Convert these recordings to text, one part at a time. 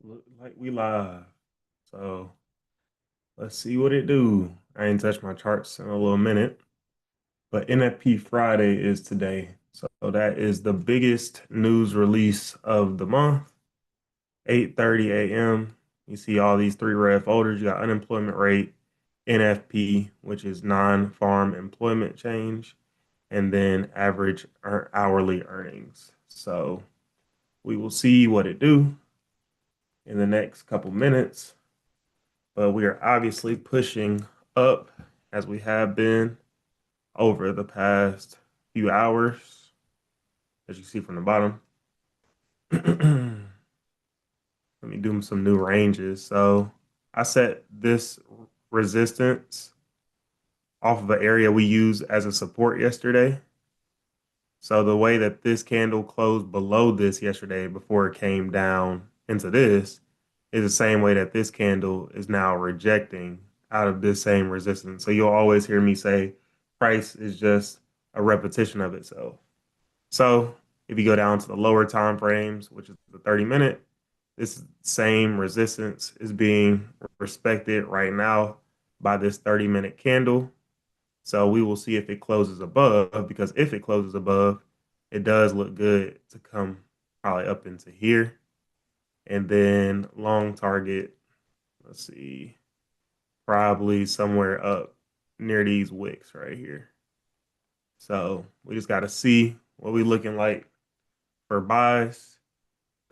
Look like we live. So let's see what it do. I ain't touched my charts in a little minute, but NFP Friday is today. So that is the biggest news release of the month, 8:30 a.m. You see all these three red folders. You got unemployment rate, NFP, which is non-farm employment change, and then average hourly earnings. So we will see what it do in the next couple minutes. But we are obviously pushing up as we have been over the past few hours, as you see from the bottom. Let me do some new ranges. So I set this resistance off of an area we used as a support yesterday. So the way that this candle closed below this yesterday before it came down into this is the same way that this candle is now rejecting out of this same resistance. So you'll always hear me say price is just a repetition of itself. So if you go down to the lower time frames, which is the 30-minute, this same resistance is being respected right now by this 30-minute candle. So we will see if it closes above, because if it closes above, it does look good to come probably up into here. And then long target, let's see, probably somewhere up near these wicks right here. So we just got to see what we looking like for buys.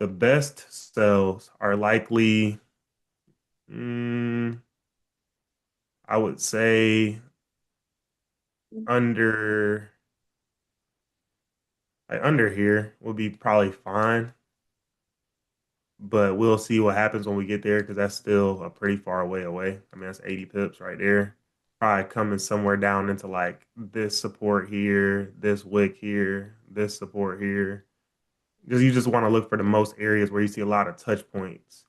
The best sells are likely, mm, I would say under under here will be probably fine, but we'll see what happens when we get there because that's still a pretty far way away. I mean, that's 80 pips right there. Probably coming somewhere down into like this support here, this wick here, this support here. Because you just want to look for the most areas where you see a lot of touch points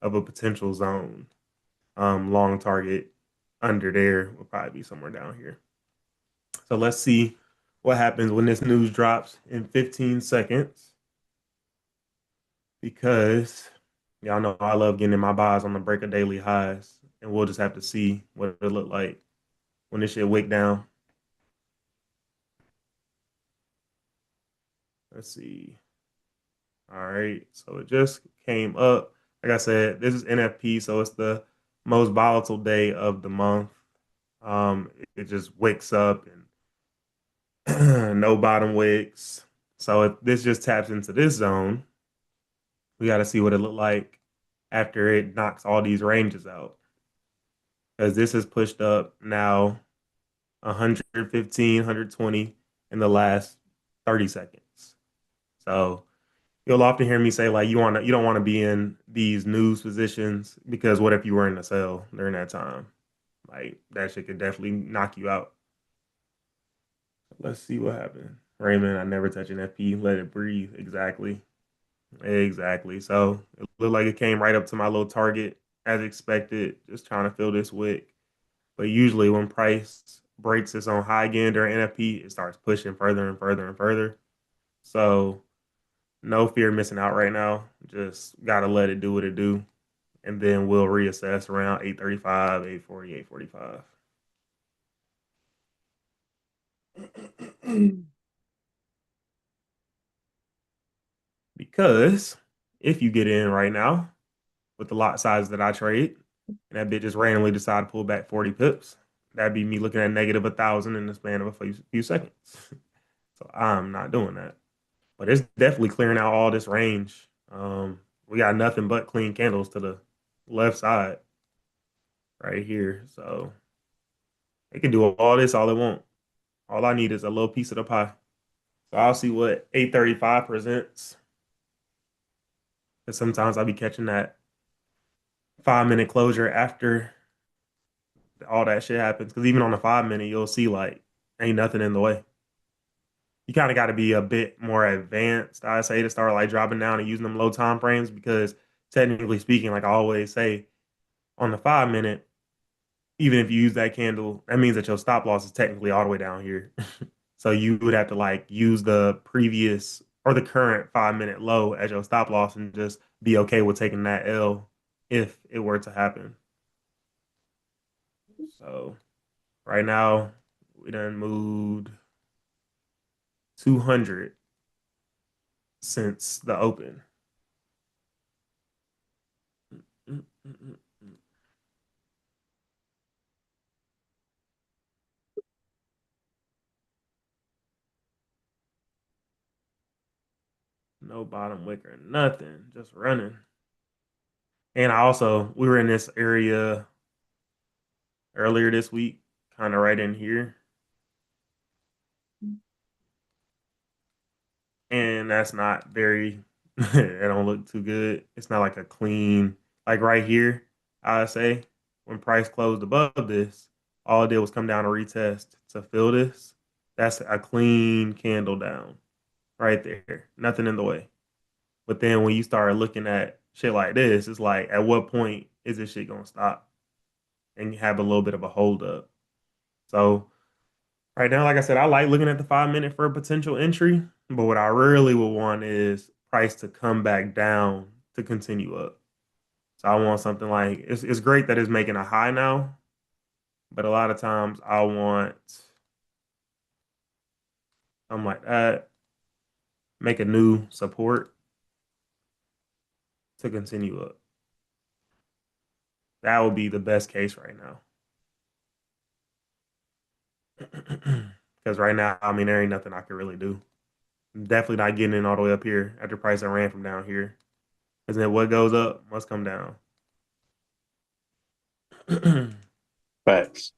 of a potential zone. Long target under there will probably be somewhere down here. So let's see what happens when this news drops in 15 seconds. Because y'all know I love getting in my buys on the break of daily highs, and we'll just have to see what it look like when this shit wick down. Let's see. All right, so it just came up. Like I said, this is NFP, so it's the most volatile day of the month. It just wicks up and no bottom wicks. So if this just taps into this zone, we got to see what it look like after it knocks all these ranges out. Because this has pushed up now 115, 120 in the last 30 seconds. So you'll often hear me say like you don't want to be in these news positions because what if you were in a sell during that time? Like that shit could definitely knock you out. Let's see what happened. Raymond, I never touch an FP. Let it breathe. Exactly. Exactly. So it looked like it came right up to my little target as expected, just trying to fill this wick. But usually when price breaks its own high again during NFP, it starts pushing further and further and further. So no fear missing out right now. Just gotta let it do what it do. And then we'll reassess around 8:35, 8:40, 8:45. Because if you get in right now with the lot size that I trade, and that bit just randomly decide to pull back 40 pips, that'd be me looking at negative 1,000 in the span of a few seconds. So I'm not doing that. But it's definitely clearing out all this range. We got nothing but clean candles to the left side right here. So they can do all this all they want. All I need is a little piece of the pie. So I'll see what 8:35 presents. Because sometimes I'll be catching that 5 minute closure after all that shit happens. Because even on the 5 minute, you'll see like ain't nothing in the way. You kind of got to be a bit more advanced, I say, to start like dropping down and using them low time frames. Because technically speaking, like I always say, on the 5 minute, even if you use that candle, that means that your stop loss is technically all the way down here. So you would have to like use the previous or the current 5 minute low as your stop loss and just be okay with taking that L if it were to happen. So right now, we done moved 200 since the open. No bottom wick or nothing, just running. And we were in this area earlier this week, kind of right in here. And that's not very, it don't look too good. It's not like a clean, like right here, I would say when price closed above this, all it did was come down to retest to fill this. That's a clean candle down right there. Nothing in the way. But then when you start looking at shit like this, it's like, at what point is this shit gonna stop and have a little bit of a hold up? So right now, like I said, I like looking at the 5 minute for a potential entry, but what I really would want is price to come back down to continue up. So I want something like it's great that it's making a high now, but a lot of times I want something like that, make a new support to continue up. That would be the best case right now. Because right now, I mean, there ain't nothing I can really do. I'm definitely not getting in all the way up here after price I ran from down here. Because then what goes up must come down. Facts.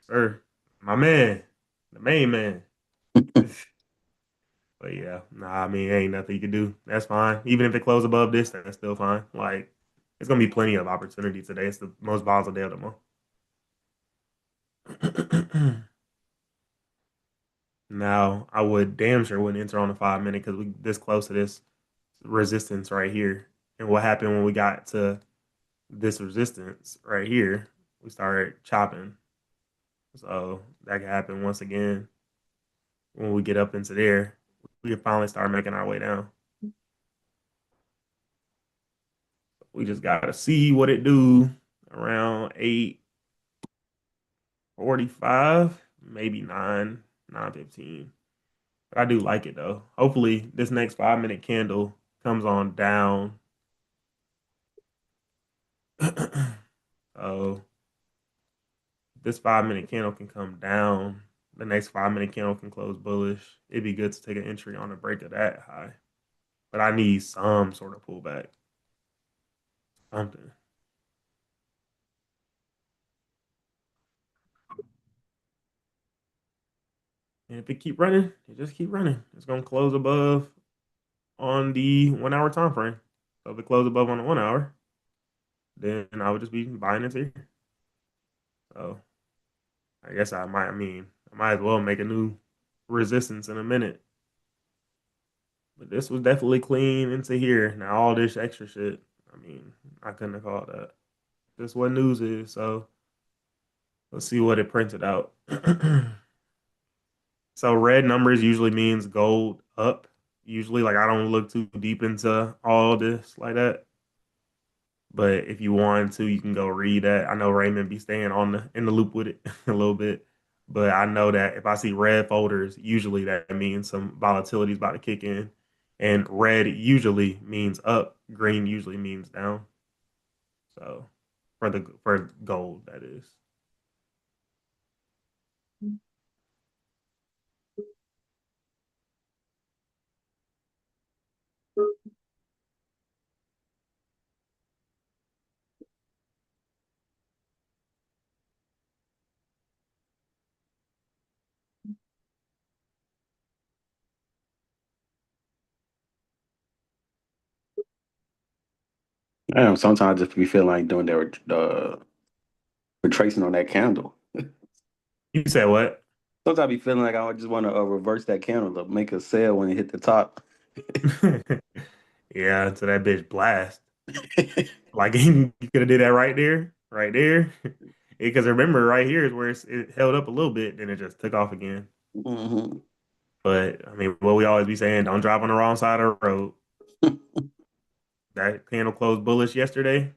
Sir, my man, the main man. But yeah, nah, I mean, ain't nothing you can do. That's fine. Even if it close above this, that's still fine. Like, it's gonna be plenty of opportunity today. It's the most volatile day of the month. Now, I would damn sure wouldn't enter on the 5 minute because we this close to this resistance right here. And what happened when we got to this resistance right here? We started chopping. So that could happen once again when we get up into there. We can finally start making our way down. We just gotta see what it do around 8:45, maybe 9:15. But I do like it though. Hopefully this next 5 minute candle comes on down. So this 5 minute candle can come down. The next 5 minute candle can close bullish. It'd be good to take an entry on the break of that high. But I need some sort of pullback. Something. And if it keep running, it just keep running. It's gonna close above on the 1 hour time frame. So if it closes above on the 1 hour, then I would just be buying into here. So I guess I might as well make a new resistance in a minute. But this was definitely clean into here. Now all this extra shit, I mean, I couldn't have called that. That's what news is. So let's see what it printed out. So red numbers usually means gold up. Usually, like I don't look too deep into all this like that. But if you want to, you can go read that. I know Raymond be staying on the in the loop with it a little bit. But I know that if I see red folders, usually that means some volatility is about to kick in. And red usually means up, green usually means down. So for gold, that is. Damn, sometimes I just be feeling like doing the retracing on that candle. You said what? Sometimes I be feeling like I just want to reverse that candle to make a sell when it hit the top. Yeah, until that bitch blast. Like you could have did that right there, right there. Because remember, right here is where it held up a little bit, then it just took off again. Hmm. But I mean, what we always be saying, don't drive on the wrong side of the road. That candle closed bullish yesterday.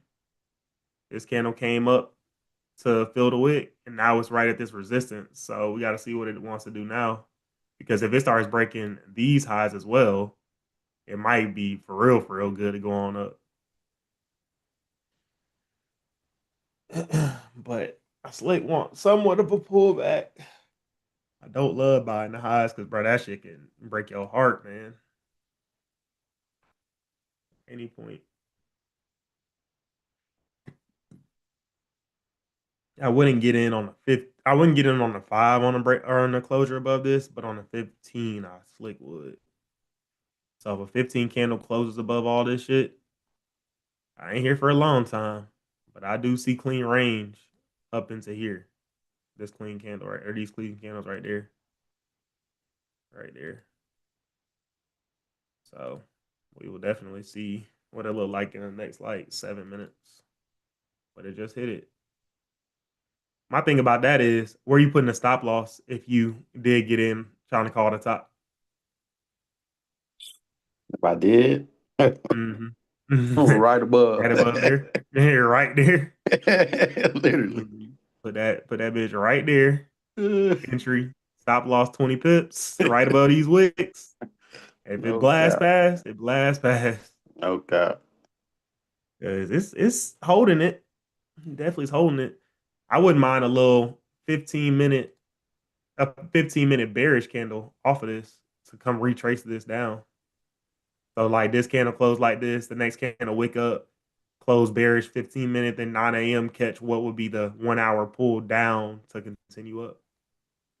This candle came up to fill the wick, and now it's right at this resistance. So we got to see what it wants to do now. Because if it starts breaking these highs as well, it might be for real good to go on up. But I slick want somewhat of a pullback. I don't love buying the highs because, bro, that shit can break your heart, man. Any point. I wouldn't get in on the fifth. I wouldn't get in on the five on the break or on the closure above this, but on the 15, I slick would. So if a 15 candle closes above all this shit, I ain't here for a long time. But I do see clean range up into here. This clean candle right, or these clean candles right there. Right there. So we will definitely see what it look like in the next like 7 minutes. But it just hit it. My thing about that is where you putting the stop loss if you did get in trying to call the top. If I did, Mm-hmm. right above. Right above there. Yeah, right there. Literally. Mhm. Put that bitch right there. Entry. Stop loss 20 pips. Right above these wicks. If it No blasts cap. past, it blasts past. No cap. 'Cause it's holding it. Definitely is holding it. I wouldn't mind a little 15 minute a 15-minute bearish candle off of this to come retrace this down. So like this candle close like this, the next candle wick up, close bearish 15 minute, then 9 a.m. catch what would be the 1 hour pull down to continue up.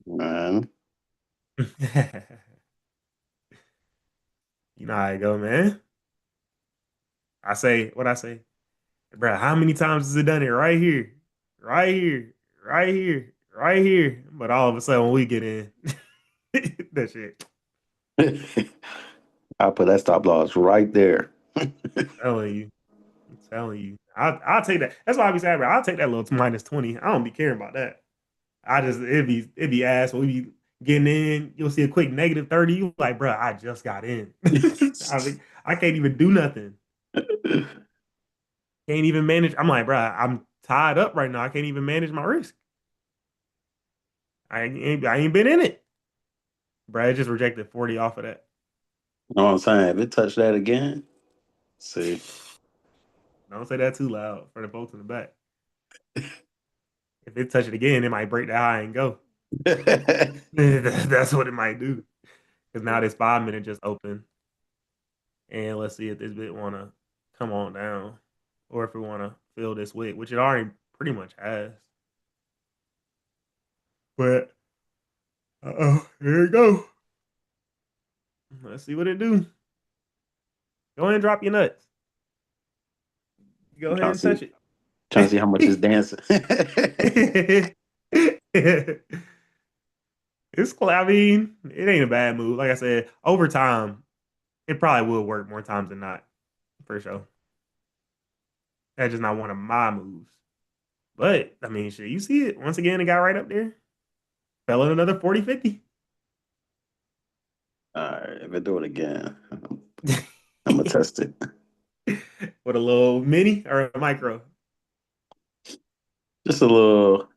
Man. You know how I go, man. I say what I say, bro. How many times has it done it? Right here, right here, right here, right here. But all of a sudden, when we get in, that shit. I'll put that stop loss right there. Telling you, I'm telling you. I'll take that. That's why I be saying, bro. I'll take that little minus 20. I don't be caring about that. I just it'd be ass when we be getting in. You'll see a quick negative 30. You like, bro, I just got in. I mean, I can't even do nothing. Can't even manage. I'm like, bro, I'm tied up right now. I can't even manage my risk. I ain't been in it. Bro, I just rejected 40 off of that. Know what I'm saying? If it touched that again, see. Don't say that too loud for the folks in the back. If it touch it again, it might break the high and go. That's what it might do. Because now this 5 minute just open. And let's see if this bit wanna come on down. Or if it wanna fill this wick, which it already pretty much has. But here we go. Let's see what it do. Go ahead and drop your nuts. Go ahead trying to and see, touch trying to see how much is dancing. it. I mean, it ain't a bad move. Like I said, over time, it probably will work more times than not, for sure. That's just not one of my moves. But I mean, shit, you see it. Once again, it got right up there. Fell in another 40, 50. All right, if I do it again, I'm gonna test it. With a little mini or a micro. Just a little.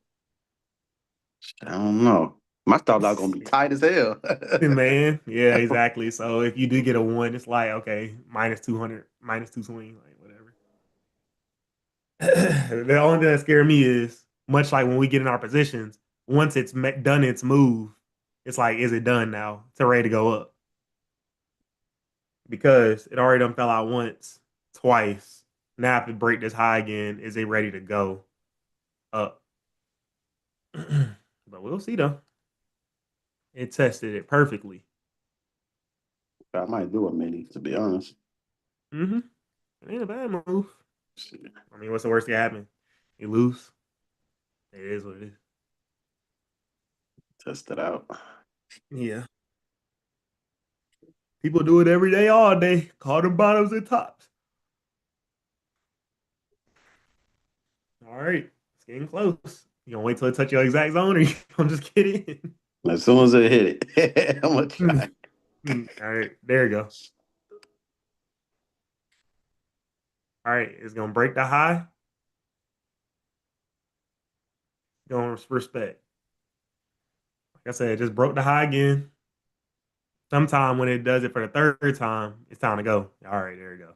I don't know. My stop loss gonna be tight as hell. Man, yeah, exactly. So if you do get a one, it's like, okay, minus 200, minus 220, like whatever. The only thing that scared me is much like when we get in our positions, once it's done its move, it's like, is it done now? It's ready to go up because it already done fell out once, twice. Now if it break this high again, is it ready to go up? But we'll see though. It tested it perfectly. I might do a mini, to be honest. Mm-hmm. It ain't a bad move. See, I mean, what's the worst that happen? You lose. It is what it is. test it out. Yeah. People do it every day, all day. Call them bottoms and tops. All right. It's getting close. You gonna wait till it touch your exact zone or you gonna just get in? As soon as it hit it, I'm gonna try. All right. There you go. All right, it's gonna break the high. Gonna respect. Like I said, it just broke the high again. Sometime when it does it for the third time, it's time to go. All right, there you go.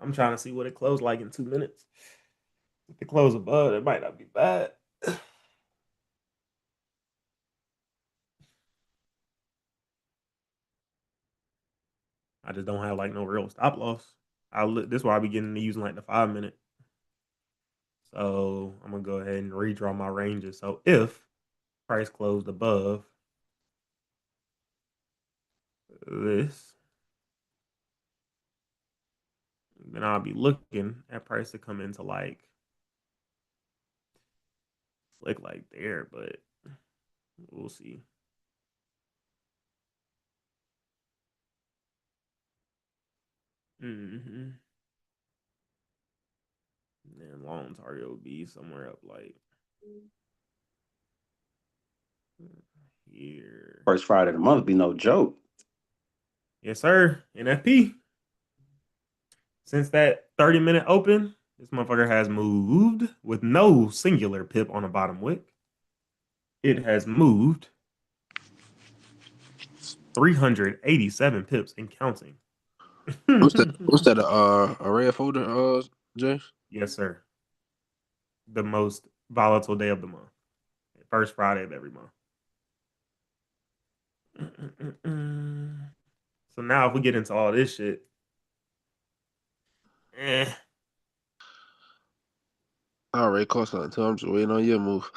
I'm trying to see what it closed like in 2 minutes. If it close above, it might not be bad. I just don't have like no real stop loss. This is why I be getting to using like the 5 minute. So I'm gonna go ahead and redraw my ranges. So if price closed above this, then I'll be looking at price to come into like flick like there, but we'll see. Mm-hmm. And long target will be somewhere up like here. First Friday of the month be no joke. Yes, sir. NFP. Since that 30-minute open, this motherfucker has moved with no singular pip on the bottom wick. It has moved 387 pips and counting. What's that? What's that? A red folder, James? Yes, sir. The most volatile day of the month. First Friday of every month. So now if we get into all this shit, eh. I already caught something too. I'm just waiting on your move.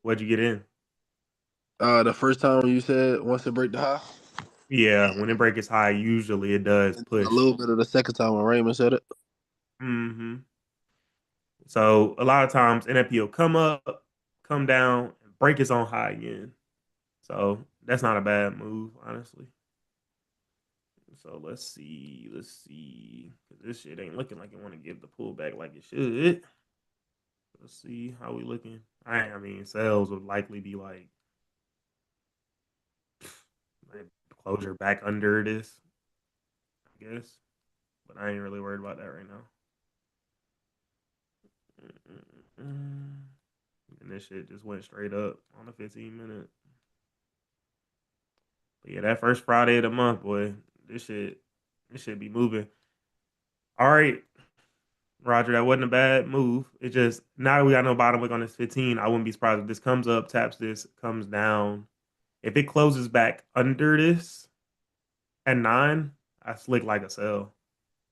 What'd you get in? The first time you said once it break the high, Yeah, when it breaks high, usually it does and a push. little bit of the second time when Raymond said it. Mm-hmm. So a lot of times NFP will come up, come down, and break its own high again. So that's not a bad move, honestly. So let's see. Let's see. 'Cause this shit ain't looking like it want to give the pullback like it should. Let's see how we looking. I mean, sales would likely be like closure back under this, I guess. But I ain't really worried about that right now. And this shit just went straight up on the 15 minute. But yeah, that first Friday of the month, boy, this shit be moving. All right, Roger, that wasn't a bad move. It just now that we got no bottom wick on this 15, I wouldn't be surprised if this comes up, taps this, comes down. If it closes back under this at 9, I slick like a sell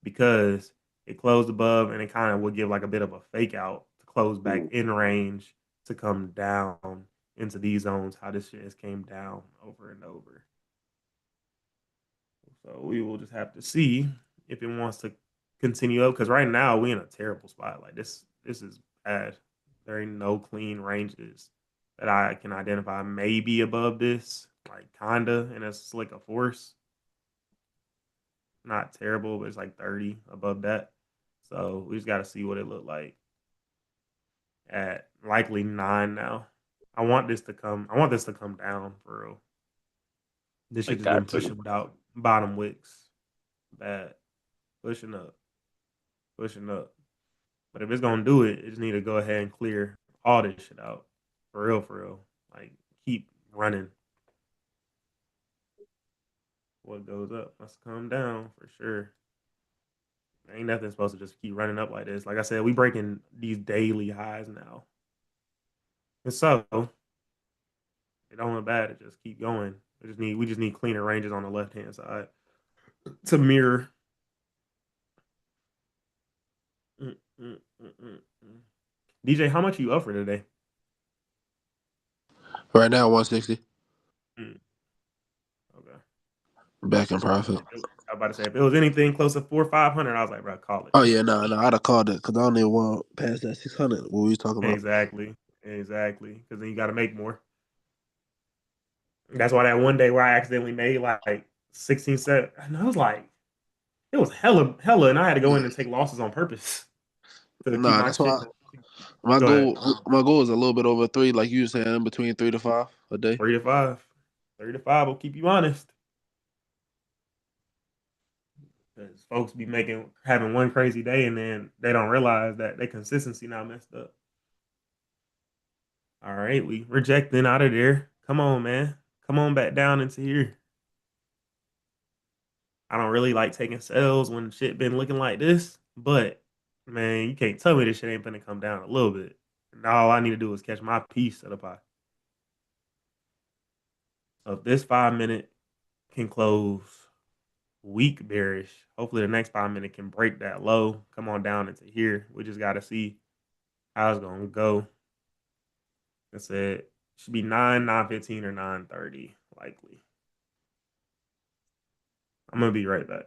because it closed above and it kind of would give like a bit of a fake out to close back in range to come down into these zones. How this shit has came down over and over. So we will just have to see if it wants to continue up because right now we in a terrible spot. Like this is bad. There ain't no clean ranges that I can identify. Maybe above this, like kinda, and it's like a force. Not terrible, but it's like 30 above that. So we just got to see what it looked like at likely 9 now. I want this to come. I want this to come down for real. This shit Like has been got to. pushing out bottom wicks, bad, pushing up, pushing up. But if it's gonna do it, it just need to go ahead and clear all this shit out, for real, for real. Like keep running. What goes up must come down for sure. Ain't nothing supposed to just keep running up like this. Like I said, we breaking these daily highs now. And so it don't look bad to just keep going. We just need cleaner ranges on the left hand side to mirror. Mm, mm, mm, mm, mm. DJ, how much are you up for today? Right now, 160. Mm, okay. Back in profit. I was about to say if it was anything close to 400 or 500, I was like, bro, call it. Oh yeah, no, I'd have called it because I don't even want past that 600. What we was talking about? Exactly. Exactly. Because then you got to make more. That's why that one day where I accidentally made like 16 set, and I was like, it was hella, hella, and I had to go in Yeah. and take losses on purpose to keep Nah, my that's why. shit. My Go ahead. goal, my goal is a little bit over 3, like you were saying, between 3 to 5 a day. 3 to 5. 3 to 5 will keep you honest. Because folks be having one crazy day and then they don't realize that their consistency not messed up. All right, we rejecting out of there. Come on, man. Come on back down into here. I don't really like taking sales when shit been looking like this, but man, you can't tell me this shit ain't gonna come down a little bit. And all I need to do is catch my piece of the pie. So if this 5 minute can close weak bearish, hopefully the next 5 minute can break that low, come on down into here. We just got to see how it's gonna go. I said should be 9:15 or 9:30 likely. I'm gonna be right back.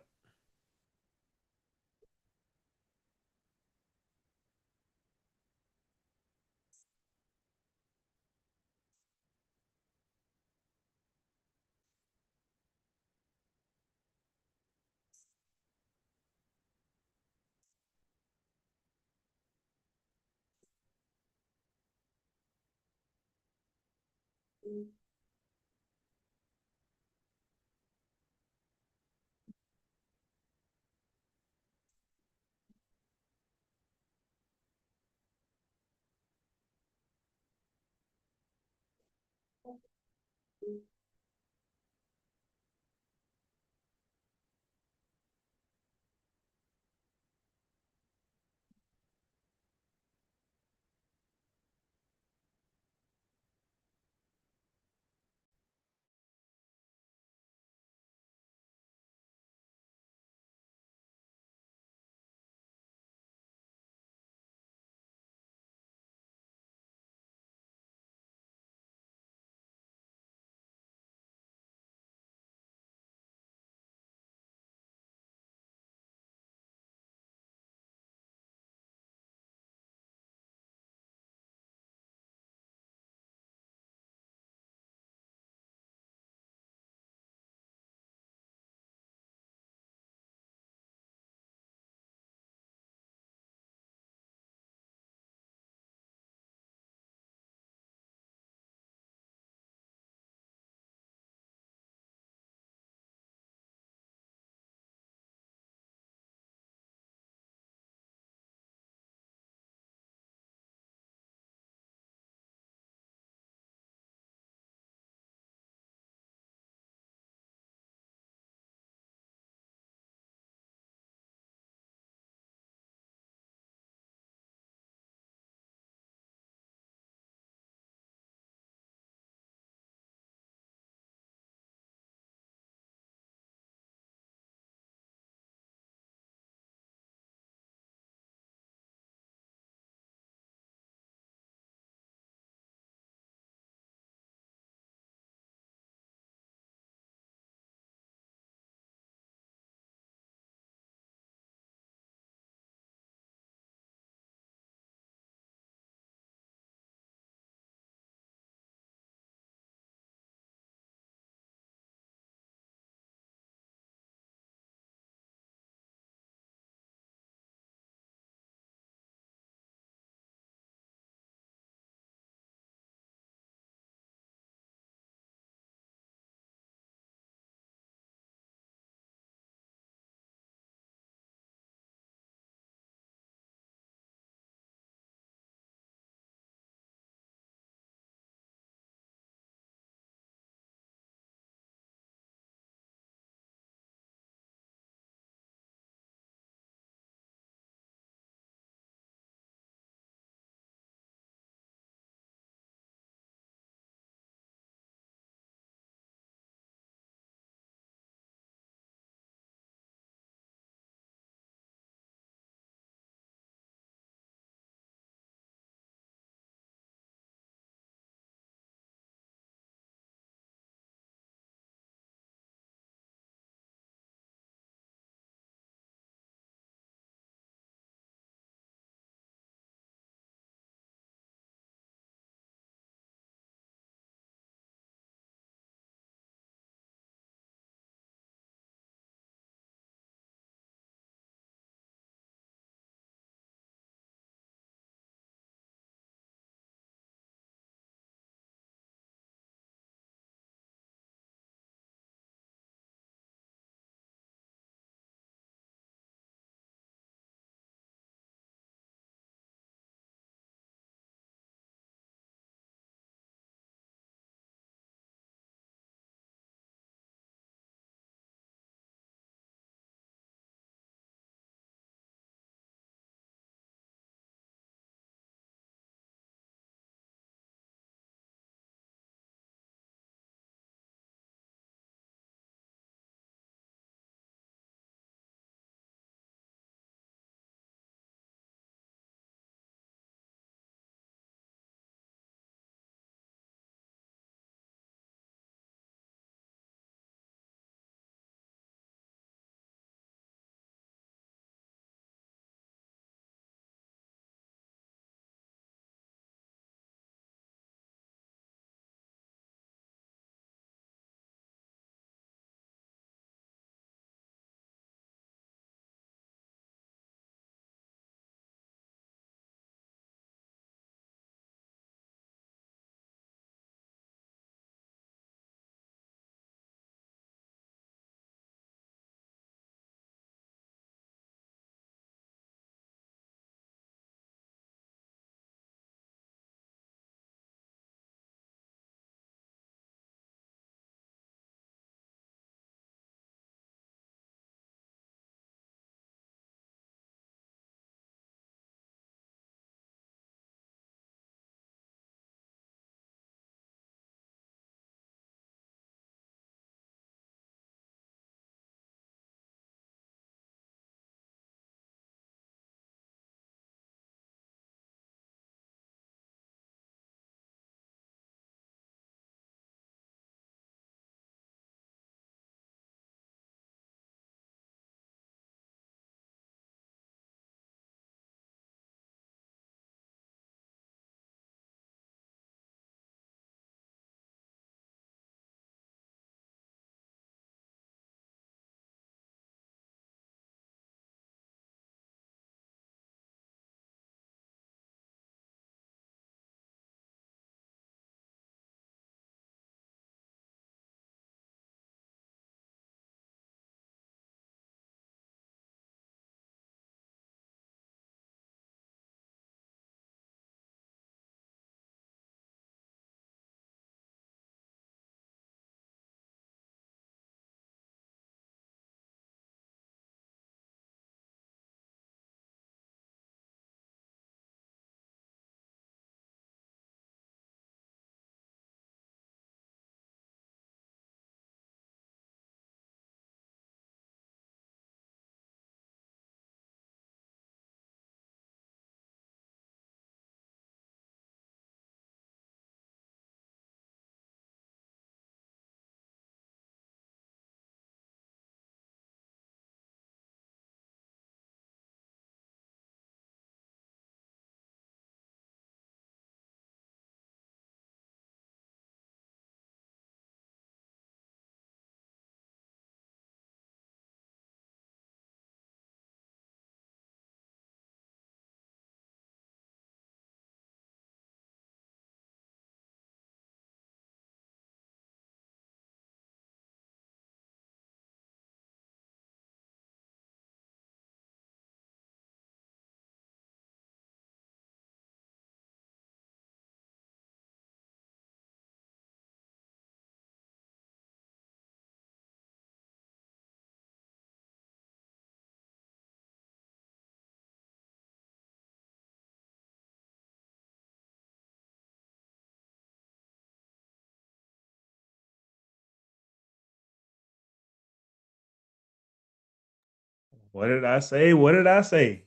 What did I say? What did I say?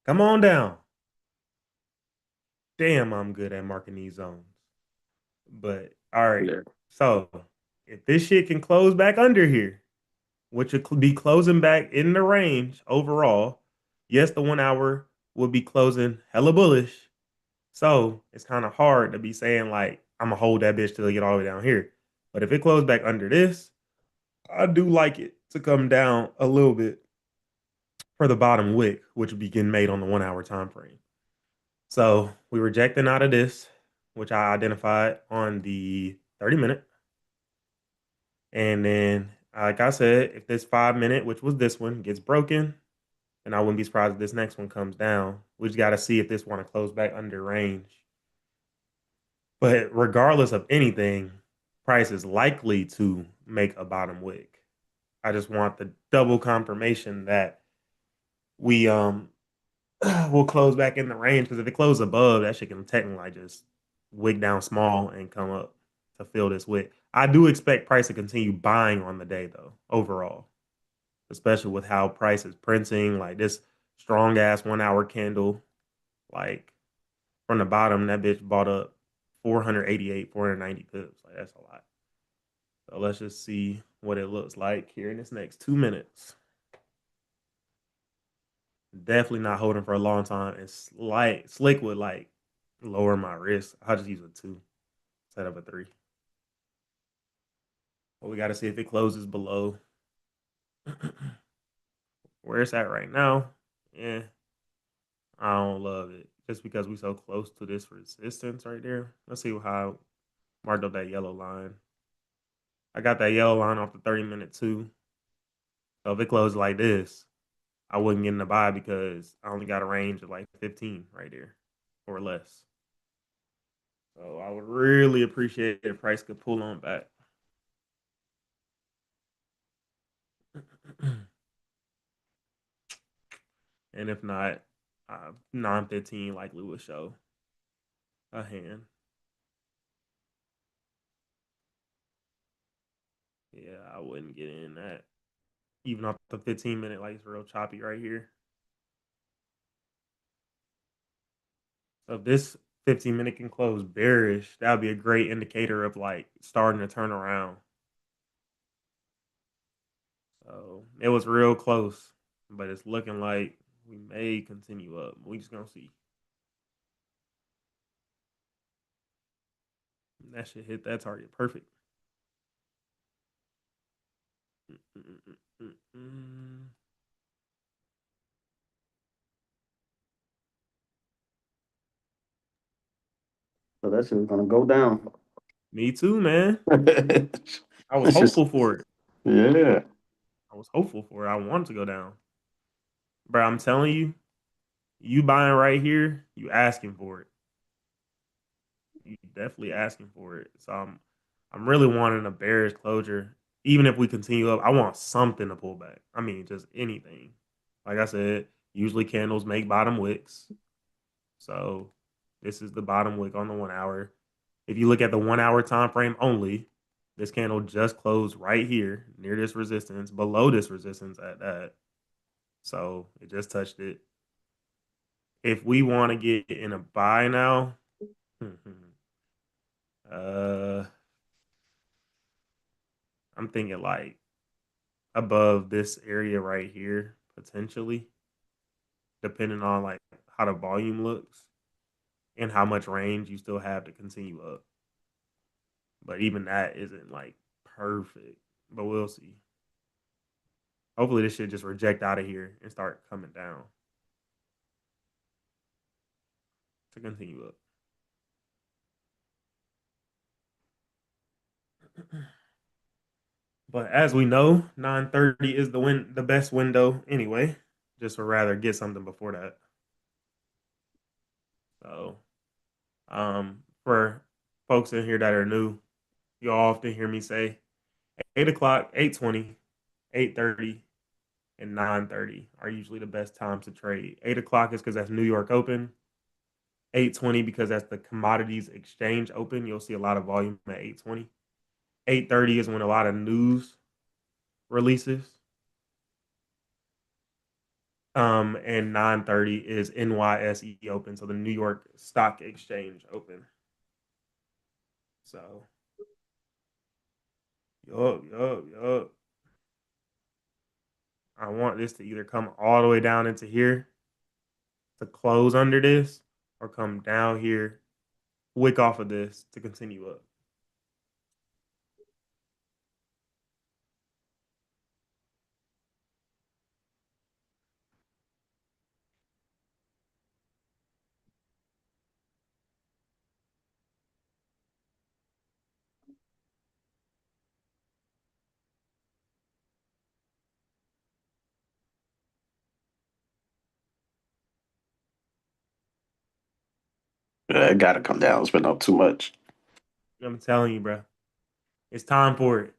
Come on down. Damn, I'm good at marking these zones. But all right. Yeah. So if this shit can close back under here, which would be closing back in the range overall, yes, the 1 hour will be closing hella bullish. So it's kind of hard to be saying like I'm gonna hold that bitch till it get all the way down here. But if it closed back under this, I do like it to come down a little bit for the bottom wick, which would be getting made on the 1 hour time frame. So we rejecting out of this, which I identified on the 30 minute. And then, like I said, if this 5 minute, which was this one, gets broken, then I wouldn't be surprised if this next one comes down. We just got to see if this want to close back under range. But regardless of anything, price is likely to make a bottom wick. I just want the double confirmation that we will close back in the range, because if it closes above, that shit can technically like just wick down small and come up to fill this wick. I do expect price to continue buying on the day though, overall, especially with how price is printing. Like this strong ass 1 hour candle, like from the bottom, that bitch bought up 488, 490 pips. Like that's a lot. So let's just see what it looks like here in this next 2 minutes. Definitely not holding for a long time. It's like slick would like lower my risk. I'll just use a 2, set up a 3. But we got to see if it closes below where it's at right now. Yeah, I don't love it just because we so close to this resistance right there. Let's see how I marked up that yellow line. I got that yellow line off the 30 minute too. So if it closes like this, I wouldn't get in the buy because I only got a range of like 15 right there or less. So I would really appreciate if price could pull on back. And if not, 915 likely will show a hand. Yeah, I wouldn't get in that. Even off the 15 minute, like it's real choppy right here. So if this 15 minute can close bearish, that would be a great indicator of like starting to turn around. So it was real close, but it's looking like we may continue up. We just gonna see. That should hit that target perfect. Mm-mm-mm-mm-mm. So that shit was gonna go down. Me too, man. I was It's just, hopeful for it. yeah. I was hopeful for it. I wanted to go down. Bro, I'm telling you, you buying right here, you asking for it. You definitely asking for it. So I'm really wanting a bearish closure. Even if we continue up, I want something to pull back. I mean, just anything. Like I said, usually candles make bottom wicks. So this is the bottom wick on the 1 hour. If you look at the 1 hour time frame only, this candle just closed right here near this resistance, below this resistance at that. So it just touched it. If we want to get in a buy now, uh, I'm thinking like above this area right here, potentially, depending on like how the volume looks and how much range you still have to continue up. But even that isn't like perfect, but we'll see. Hopefully this should just reject out of here and start coming down to continue up. But as we know, 9:30 is the best window anyway. Just would rather get something before that. So for folks in here that are new, you often hear me say 8 o'clock, 8:20, 8:30, and 9:30 are usually the best times to trade. 8 o'clock is because that's New York Open. 8:20 because that's the commodities exchange open. You'll see a lot of volume at 8:20. 8:30 is when a lot of news releases. And 9:30 is NYSE open, so the New York Stock Exchange open. So, yup. I want this to either come all the way down into here to close under this, or come down here, wick off of this to continue up. Yeah, it gotta come down. It's been up too much. I'm telling you, bro, it's time for it.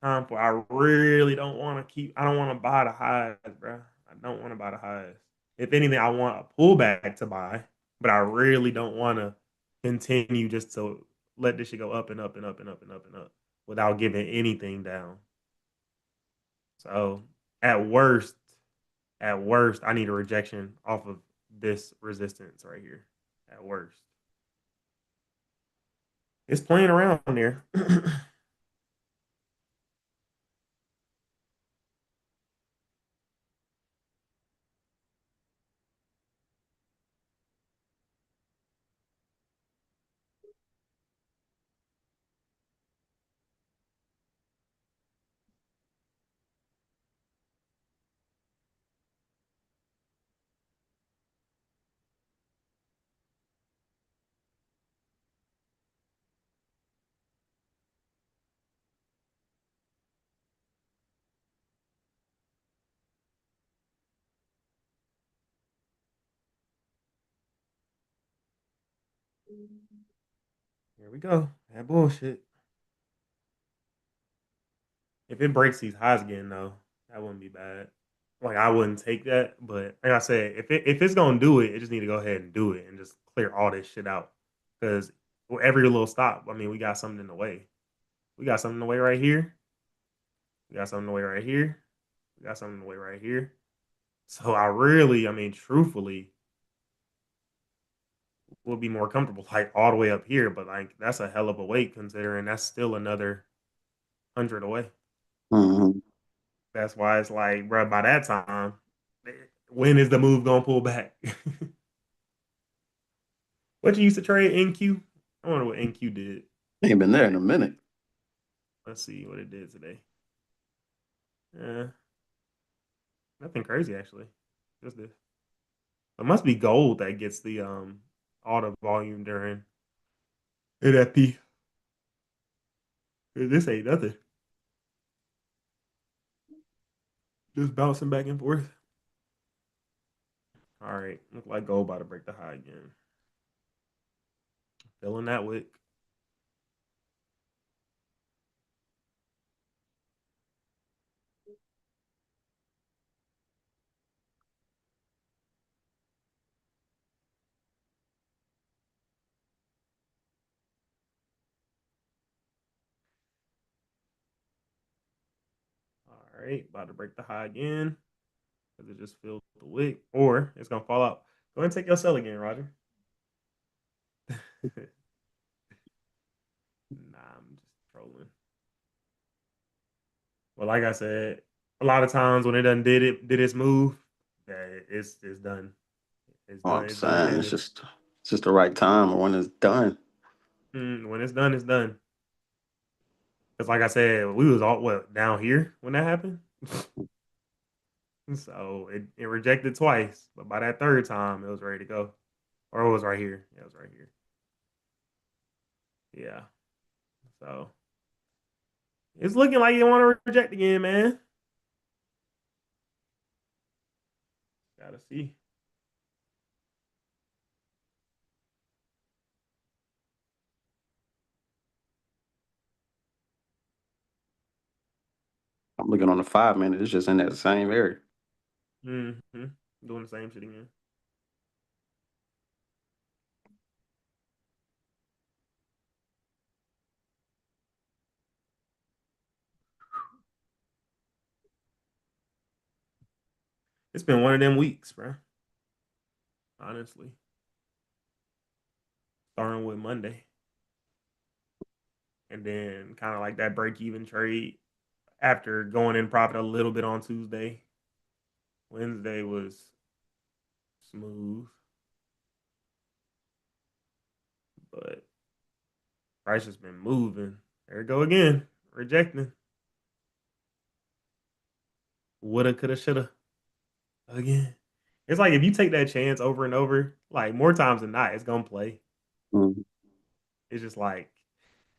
Time for. I really don't want to keep. I don't want to buy the highs, bro. I don't want to buy the highs. If anything, I want a pullback to buy, but I really don't want to continue just to let this shit go up and up and up and up and up and up without giving anything down. So at worst, I need a rejection off of this resistance right here. At worst, it's playing around there. Here we go. That bullshit. If it breaks these highs again, though, that wouldn't be bad. Like I wouldn't take that, but like I said, if it's gonna do it, it just need to go ahead and do it and just clear all this shit out. Because every little stop, I mean, we got something in the way. We got something in the way right here. We got something in the way right here. We got something in the way right here. So I really, I mean, truthfully, would be more comfortable like all the way up here. But like that's a hell of a weight considering that's still another 100 away. Hmm. That's why it's like, bro, by that time, when is the move gonna pull back? What you used to trade NQ? I wonder what NQ did. Ain't been there in a minute. Let's see what it did today. Nothing crazy actually. Just this. It must be gold that gets the all the volume during NFP. This ain't nothing. Just bouncing back and forth. All right, look like gold about to break the high again. Filling that wick. All right, about to break the high again because it just filled the wick, or it's gonna fall out. Go ahead and take your sell again, Roger. Nah, I'm just trolling. Well, like I said, a lot of times when it done did its move, yeah, it's done. It's All done. I'm It's done and saying, ended. it's just the right time or when it's done. When it's done, it's done. Because like I said, we was all what down here when that happened. So it rejected twice, but by that third time, it was ready to go, or it was right here. Yeah, it was right here. Yeah. So it's looking like you want to reject again, man. Gotta see. I'm looking on the 5 minute. It's just in that same area. Mm-hmm. Doing the same shit again. It's been one of them weeks, bro. Honestly, starting with Monday, and then kind of like that break even trade after going in profit a little bit on Tuesday. Wednesday was smooth, but price has been moving. There we go again, rejecting. Woulda, coulda, shoulda. Again. It's like if you take that chance over and over, like more times than not, it's gonna play. Mhm. It's just like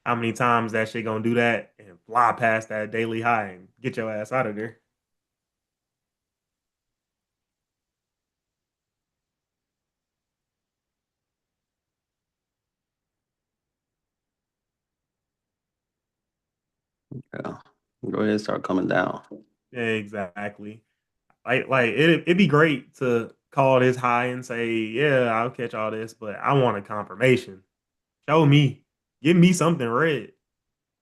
how many times that shit gonna do that and fly past that daily high and get your ass out of there. Yeah. Go ahead and start coming down. Yeah, exactly. Like it'd be great to call this high and say, yeah, I'll catch all this, but I want a confirmation. Show me. Give me something red.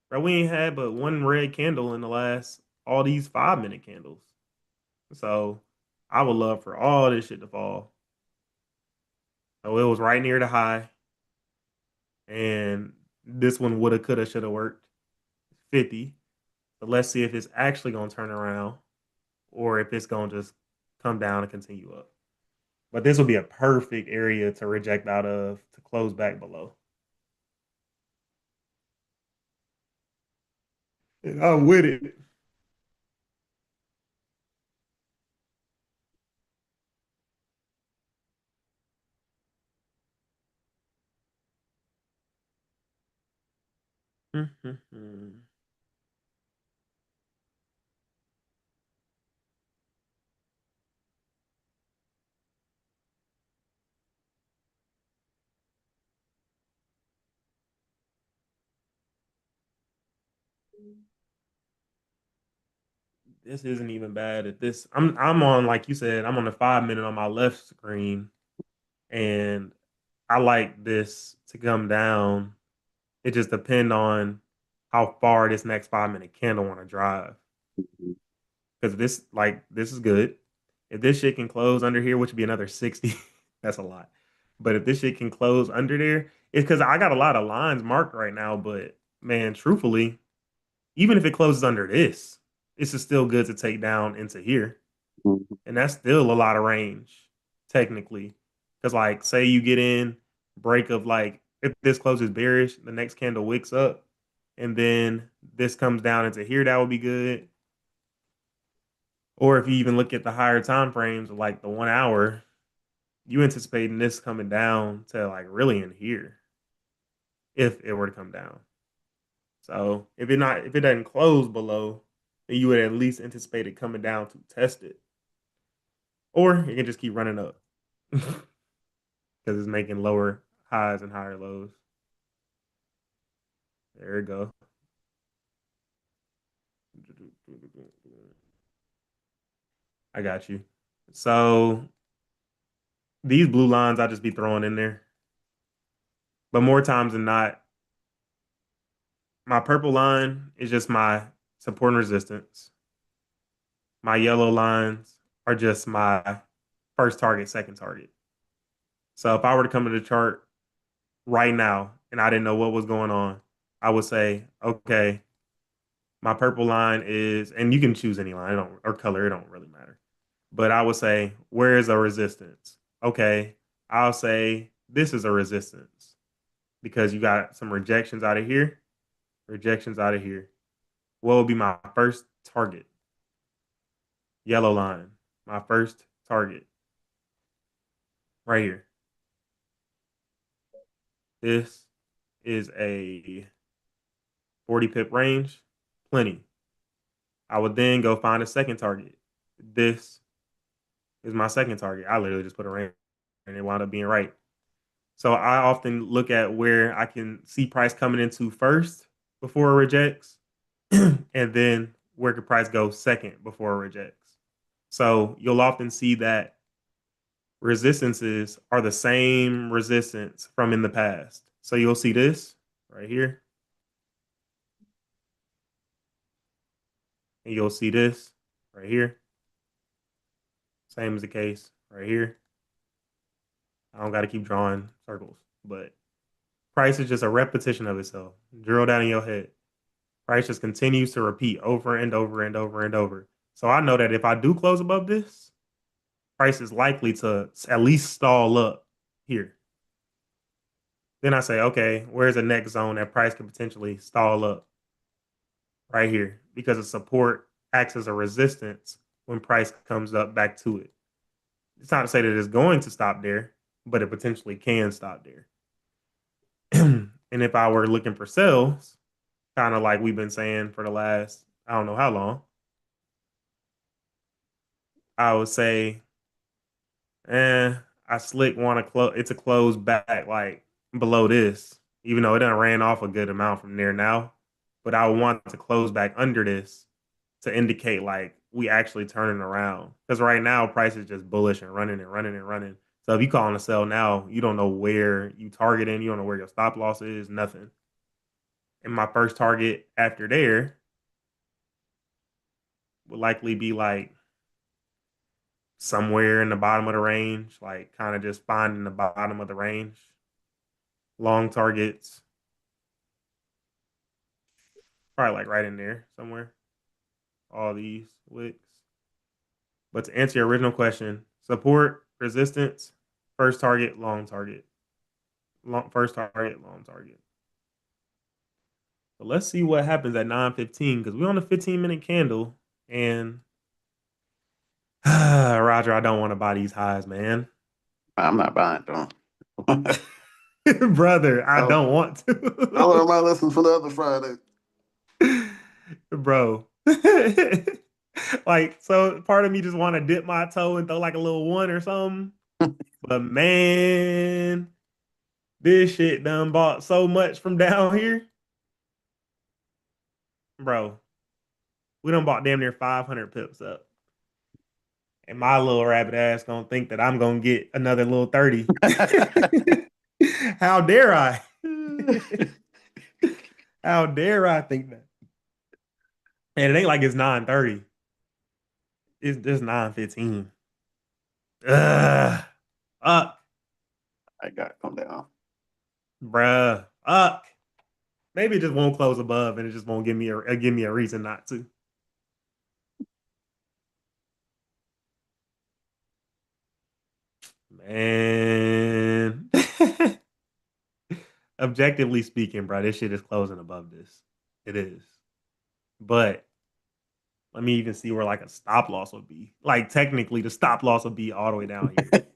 Bro, we ain't had but one red candle in the last all these 5 minute candles. So I would love for all this shit to fall. So it was right near the high. And this one woulda, coulda, shoulda worked. 50. But let's see if it's actually gonna turn around or if it's gonna just come down and continue up. But this would be a perfect area to reject out of to close back below. And I'm with it. This isn't even bad at this. I'm on, like you said, I'm on the 5 minute on my left screen, and I like this to come down. It just depends on how far this next 5 minute candle want to drive. Mhm. Because this is good. If this shit can close under here, which would be another 60, that's a lot. But if this shit can close under there, it's because I got a lot of lines marked right now. But man, truthfully, even if it closes under this, this is still good to take down into here. Mhm. And that's still a lot of range, technically. Because like say you get in break of like if this closes bearish, the next candle wicks up, and then this comes down into here, that would be good. Or if you even look at the higher time frames, like the 1 hour, you anticipating this coming down to like really in here if it were to come down. So if it doesn't close below, then you would at least anticipate it coming down to test it. Or it can just keep running up because it's making lower highs and higher lows. There we go. I got you. So these blue lines I just be throwing in there. But more times than not, my purple line is just my support and resistance. My yellow lines are just my first target, second target. So if I were to come to the chart right now and I didn't know what was going on, I would say, okay, my purple line is, and you can choose any line, or color, it don't really matter. But I would say, where is a resistance? Okay, I'll say this is a resistance because you got some rejections out of here, rejections out of here. What would be my first target? Yellow line, my first target right here. This is a 40 pip range, plenty. I would then go find a second target. This is my second target. I literally just put a range and it wound up being right. So I often look at where I can see price coming into first before it rejects, and then where could price go second before it rejects. So you'll often see that resistances are the same resistance from in the past. So you'll see this right here, and you'll see this right here. Same as the case right here. I don't got to keep drawing circles, but price is just a repetition of itself. Drill down in your head. Price just continues to repeat over and over and over and over. So I know that if I do close above this, price is likely to at least stall up here. Then I say, okay, where's the next zone that price could potentially stall up? Right here, because the support acts as a resistance when price comes up back to it. It's not to say that it's going to stop there, but it potentially can stop there. And if I were looking for sales, kind of like we've been saying for the last, I don't know how long, I would say, I slick want to close it to close back like below this, even though it done ran off a good amount from there now. But I want to close back under this to indicate like we actually turning around. Because right now price is just bullish and running and running and running. So if you call on a sell now, you don't know where you targeting, you don't know where your stop loss is, nothing. And my first target after there would likely be like somewhere in the bottom of the range, like kind of just finding the bottom of the range. Long targets, probably like right in there somewhere. All these wicks. But to answer your original question, support, resistance, first target, long target. First target, long target. But let's see what happens at 9:15 because we're on a 15-minute candle. And Roger, I don't want to buy these highs, man. I'm not buying them. Brother, I Oh, don't want I learned to. my lesson for the other Friday. Bro. Like, so part of me just want to dip my toe and throw like a little one or something. But man, this shit done bought so much from down here. Bro, we done bought damn near 500 pips up. And my little rabbit ass gonna think that I'm gonna get another little 30. How dare I? How dare I think that? And it ain't like it's 9:30. It's just 9:15. Ugh. Up, I got to come down. bruh. Up. Maybe it just won't close above and it just won't give me a reason not to. Man. Objectively speaking, bro, this shit is closing above this. It is. But let me even see where like a stop loss would be. Like technically the stop loss would be all the way down here.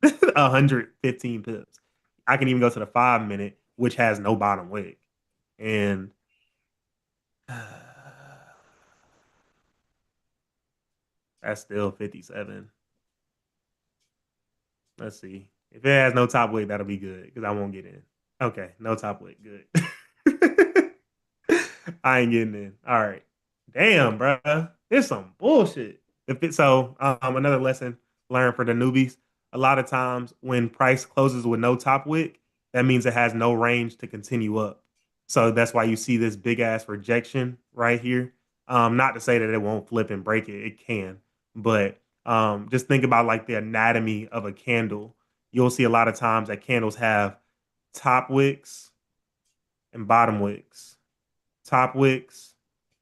115 pips. I can even go to the 5 minute, which has no bottom wick. And that's still 57. Let's see. If it has no top wick, that'll be good because I won't get in. Okay, no top wick. Good. I ain't getting in. All right. Damn, bro. It's some bullshit. If it so, another lesson learned for the newbies. A lot of times when price closes with no top wick, that means it has no range to continue up. So that's why you see this big ass rejection right here. Not to say that it won't flip and break it, it can, but just think about like the anatomy of a candle. You'll see a lot of times that candles have top wicks and bottom wicks, top wicks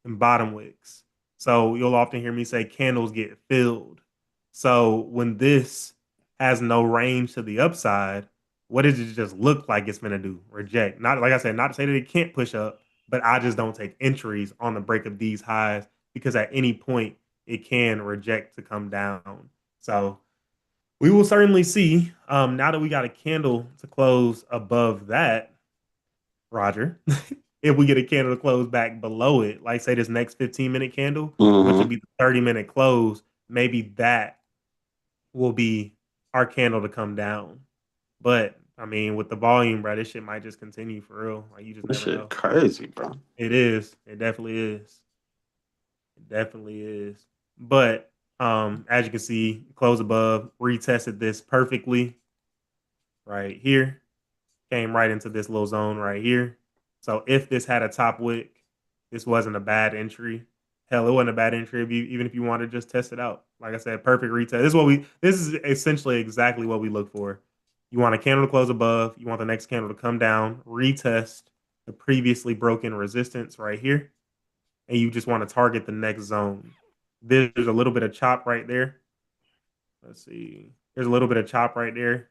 and bottom wicks. So you'll often hear me say candles get filled. So when this has no range to the upside, what does it just look like it's gonna do? Reject. Not like I said, not to say that it can't push up, but I just don't take entries on the break of these highs because at any point it can reject to come down. So we will certainly see. Now that we got a candle to close above that, Roger, if we get a candle to close back below it, like say this next 15-minute candle, which would Mm-hmm. be the 30-minute close, maybe that will be our candle to come down. But I mean, with the volume, bro, this shit might just continue for real. Like you just This never shit know. crazy, bro. It is. It definitely is. It definitely is. But as you can see, close above, retested this perfectly right here. Came right into this little zone right here. So if this had a top wick, this wasn't a bad entry. hell, it wasn't a bad entry even if you want to just test it out. Like I said, perfect retest. This is essentially exactly what we look for. You want a candle to close above, you want the next candle to come down, retest the previously broken resistance right here, and you just want to target the next zone. There's a little bit of chop right there. Let's see. There's a little bit of chop right there.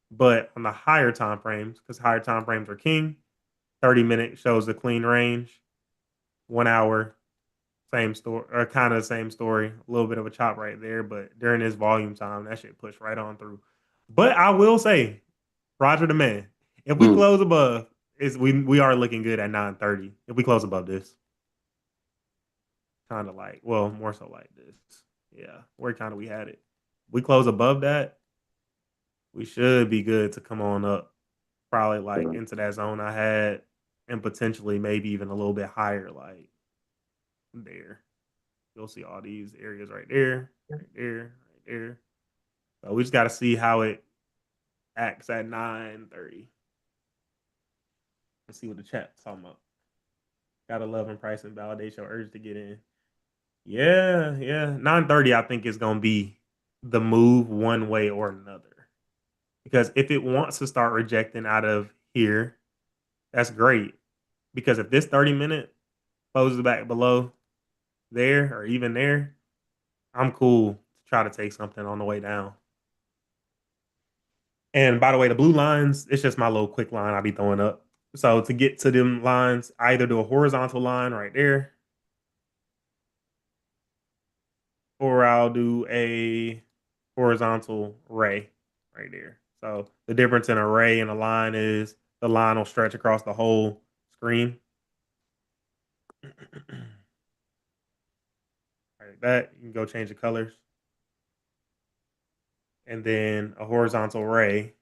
But on the higher time frames, because higher time frames are king, 30-minute shows the clean range. 1 hour, same story, or kind of the same story. A little bit of a chop right there, but during this volume time, that shit pushed right on through. But I will say, Roger the man, if we Mm. close above, we are looking good at 9:30. If we close above this, kind of like, well, more so like this. Yeah, where kind of we had it. We close above that, we should be good to come on up, probably like into that zone I had, and potentially maybe even a little bit higher, like there. You'll see all these areas right there, right there, right there. So we just got to see how it acts at 9:30. Let's see what the chat's talking about. Gotta love and price and validate your urge to get in. Yeah, yeah. 9:30, I think is gonna be the move one way or another. Because if it wants to start rejecting out of here, that's great. Because if this 30-minute closes back below there or even there, I'm cool to try to take something on the way down. And by the way, the blue lines, it's just my little quick line I be throwing up. So to get to them lines, I either do a horizontal line right there, or I'll do a horizontal ray right there. So the difference in a ray and a line is the line will stretch across the whole screen. Like that, you can go change the colors. And then a horizontal ray.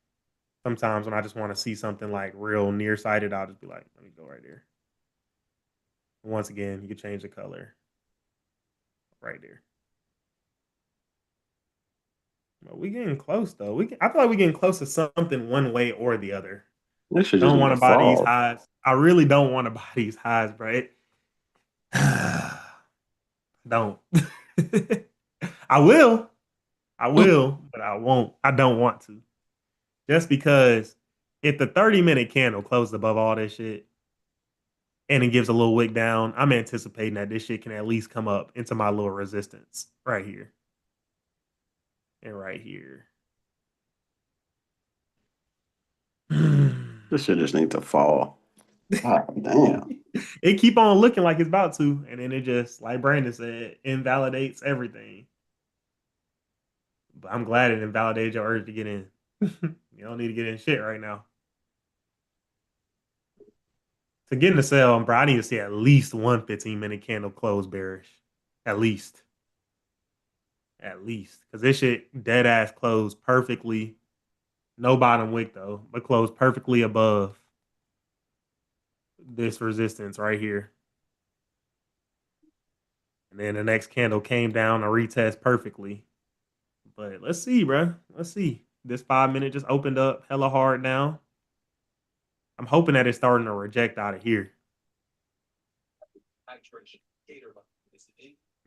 Sometimes when I just want to see something like real nearsighted, I'll just be like, let me go right there. And once again, you can change the color right there. But we getting close though. I feel like we're getting close to something one way or the other. This should I just don't need want to to buy these fall. highs. I really don't want to buy these highs, bro. Don't. I will. I will, but I won't. I don't want to. Just because if the 30-minute candle closed above all this shit and it gives a little wick down, I'm anticipating that this shit can at least come up into my little resistance right here and right here. This should just need to fall. God damn. It keep on looking like it's about to, and then it just, like Brandon said, invalidates everything. But I'm glad it invalidated your urge to get in. You don't need to get in shit right now. To get in the sale, bro, I need to see at least one 15-minute candle close bearish. At least. At least. Because this shit dead ass closed perfectly. No bottom wick though, but closed perfectly above this resistance right here. And then the next candle came down to retest perfectly. But let's see, bro. Let's see. This 5-minute just opened up hella hard now. I'm hoping that it's starting to reject out of here.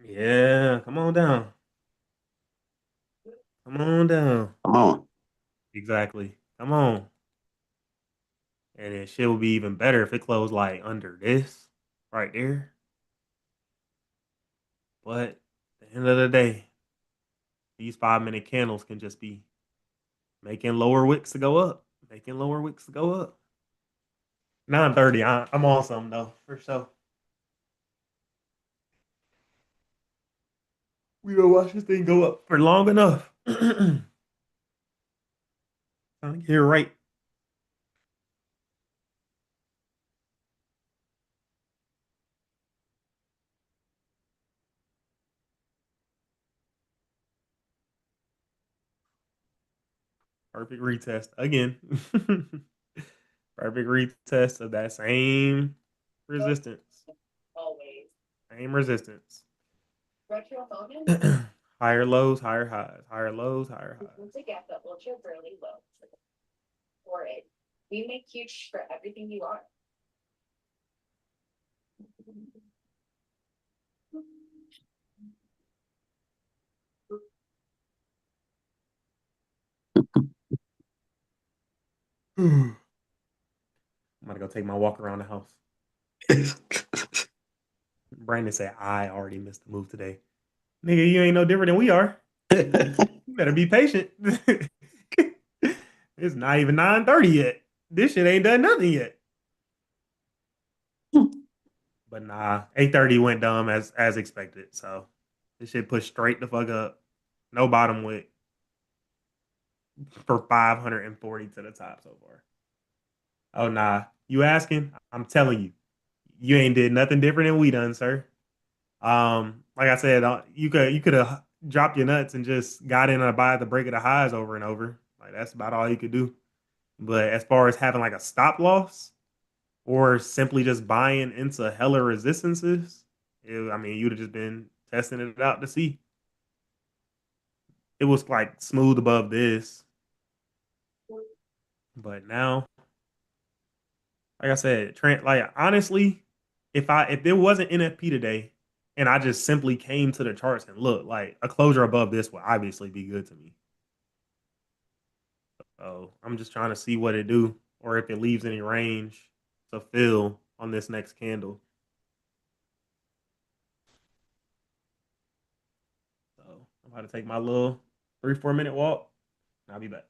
Yeah, come on down. Come on down. Come on. Exactly. Come on. And then shit would be even better if it closed like under this right there. But at the end of the day, these 5-minute candles can just be making lower wicks to go up. Making lower wicks to go up. 9:30. I'm on something though, for sure. We gonna watch this thing go up for long enough. Trying to get it right. Perfect retest again. Perfect retest of that same resistance. Same resistance. Higher lows, higher highs. Higher lows, higher highs. I'm gonna go take my walk around the house. Brandon said I already missed the move today. Nigga, you ain't no different than we are. You better be patient. It's not even 9:30 yet. This shit ain't done nothing yet. But nah, 8:30 went dumb as expected. So this shit pushed straight the fuck up. No bottom wick for 540 to the top so far. Oh nah. You asking? I'm telling you, you ain't did nothing different than we done, sir. Like I said, you could have dropped your nuts and just got in and buy the break of the highs over and over. Like that's about all you could do. But as far as having like a stop loss or simply just buying into hella resistances, I mean, you'd have just been testing it out to see. It was like smooth above this, but now, like I said, Trent, like honestly, if there wasn't NFP today, and I just simply came to the charts and look, like a closure above this would obviously be good to me. So I'm just trying to see what it do, or if it leaves any range to fill on this next candle. So I'm about to take my little 3 4 minute walk. And I'll be back.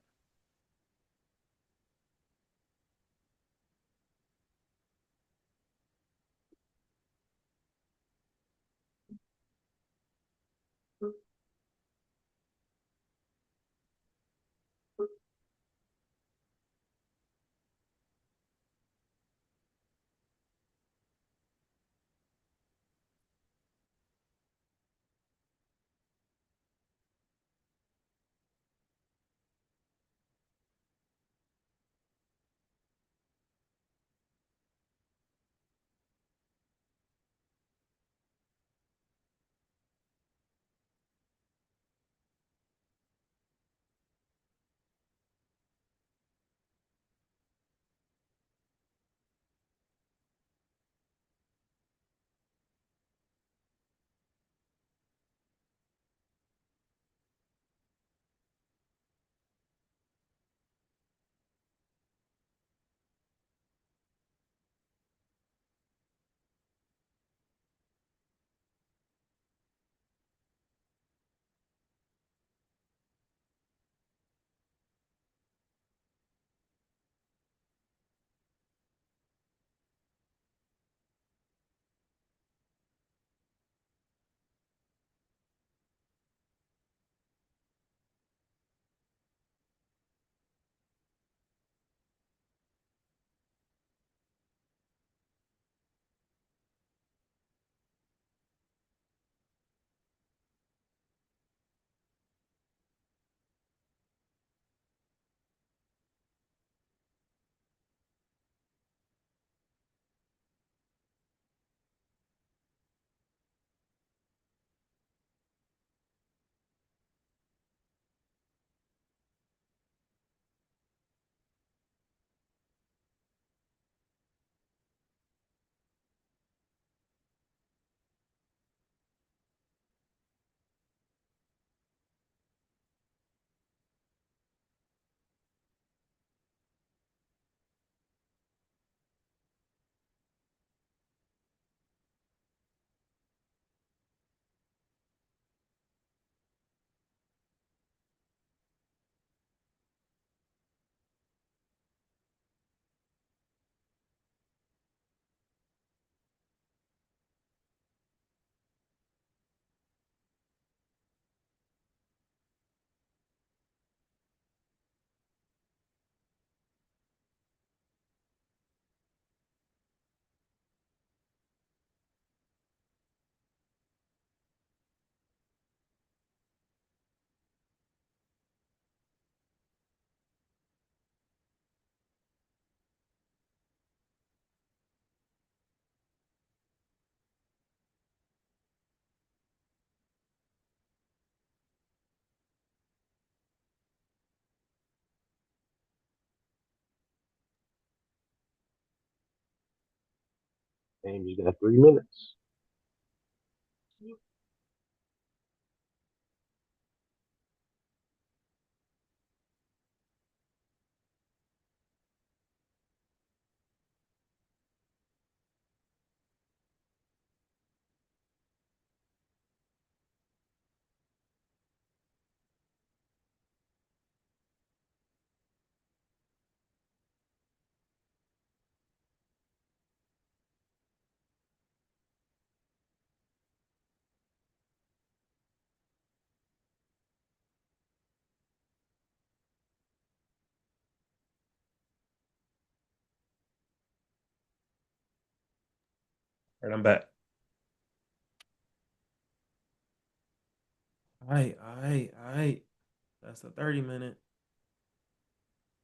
Damn, you got 3 minutes. All right, I'm back. All right. That's the 30-minute.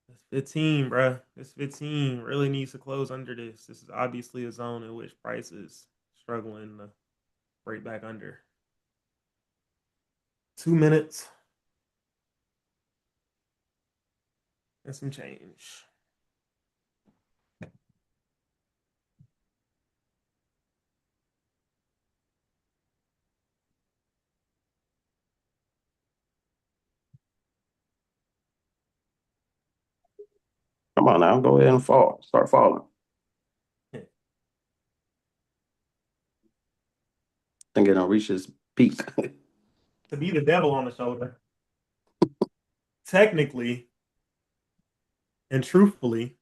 That's 15, bruh. This 15 really needs to close under this. This is obviously a zone in which price is struggling to break back under. 2 minutes and some change. Come on now, go ahead and fall. Start falling. Think it don't reach its peak. To be the devil on the shoulder. Technically and truthfully,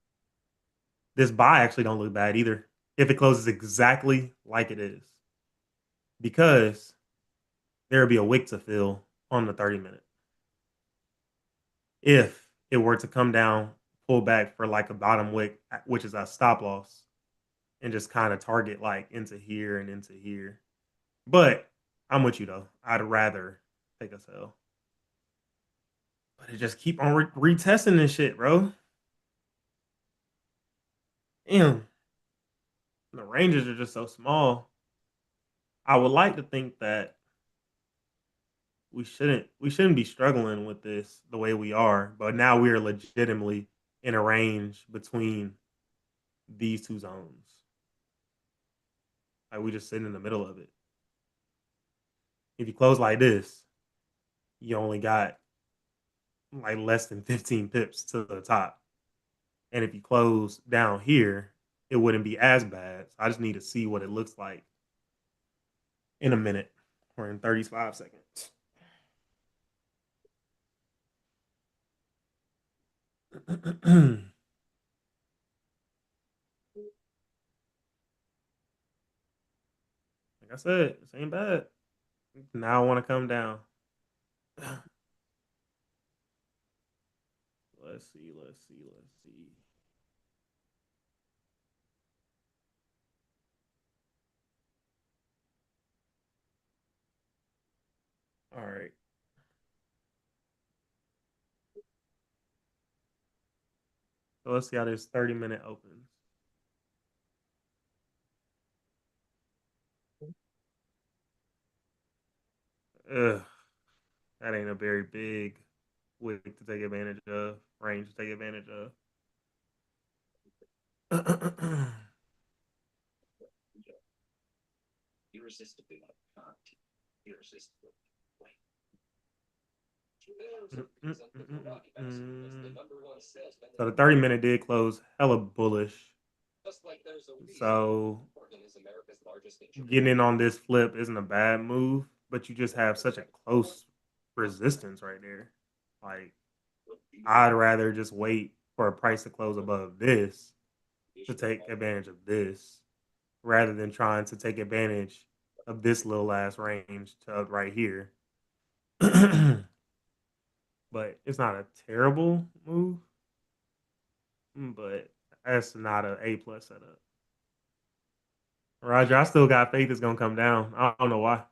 this buy actually don't look bad either if it closes exactly like it is. Because there will be a wick to fill on the 30-minute. If it were to come down, pull back for like a bottom wick, which is a stop loss, and just kind of target like into here and into here. But I'm with you though. I'd rather take a sell. But it just keep on retesting this shit, bro. Damn. The ranges are just so small. I would like to think that we shouldn't be struggling with this the way we are, but now we are legitimately in a range between these two zones. Like we just sitting in the middle of it. If you close like this, you only got like less than 15 pips to the top. And if you close down here, it wouldn't be as bad. So I just need to see what it looks like in a minute or in 35 seconds. Like I said, this ain't bad. Now I want to come down. Let's see. All right. So let's see how this 30-minute opens. Ugh, that ain't a very big wick to take advantage of, range to take advantage of. So the 30-minute did close hella bullish. So getting in on this flip isn't a bad move, but you just have such a close resistance right there. Like I'd rather just wait for a price to close above this to take advantage of this rather than trying to take advantage of this little ass range to right here. But it's not a terrible move. But that's not an A plus setup. Roger, I still got faith it's gonna come down. I don't know why.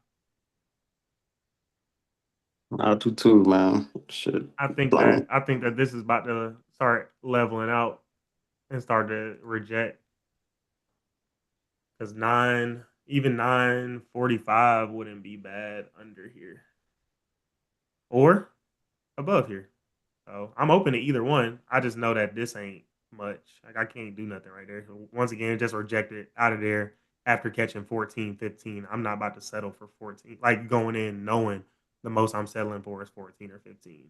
Not too, man. Shit. Blown. I think that this is about to start leveling out and start to reject because 945 wouldn't be bad under here or above here. So I'm open to either one. I just know that this ain't much. Like I can't do nothing right there. Once again, just reject it out of there after catching 14, 15. I'm not about to settle for 14. Like going in knowing the most I'm settling for is 14 or 15.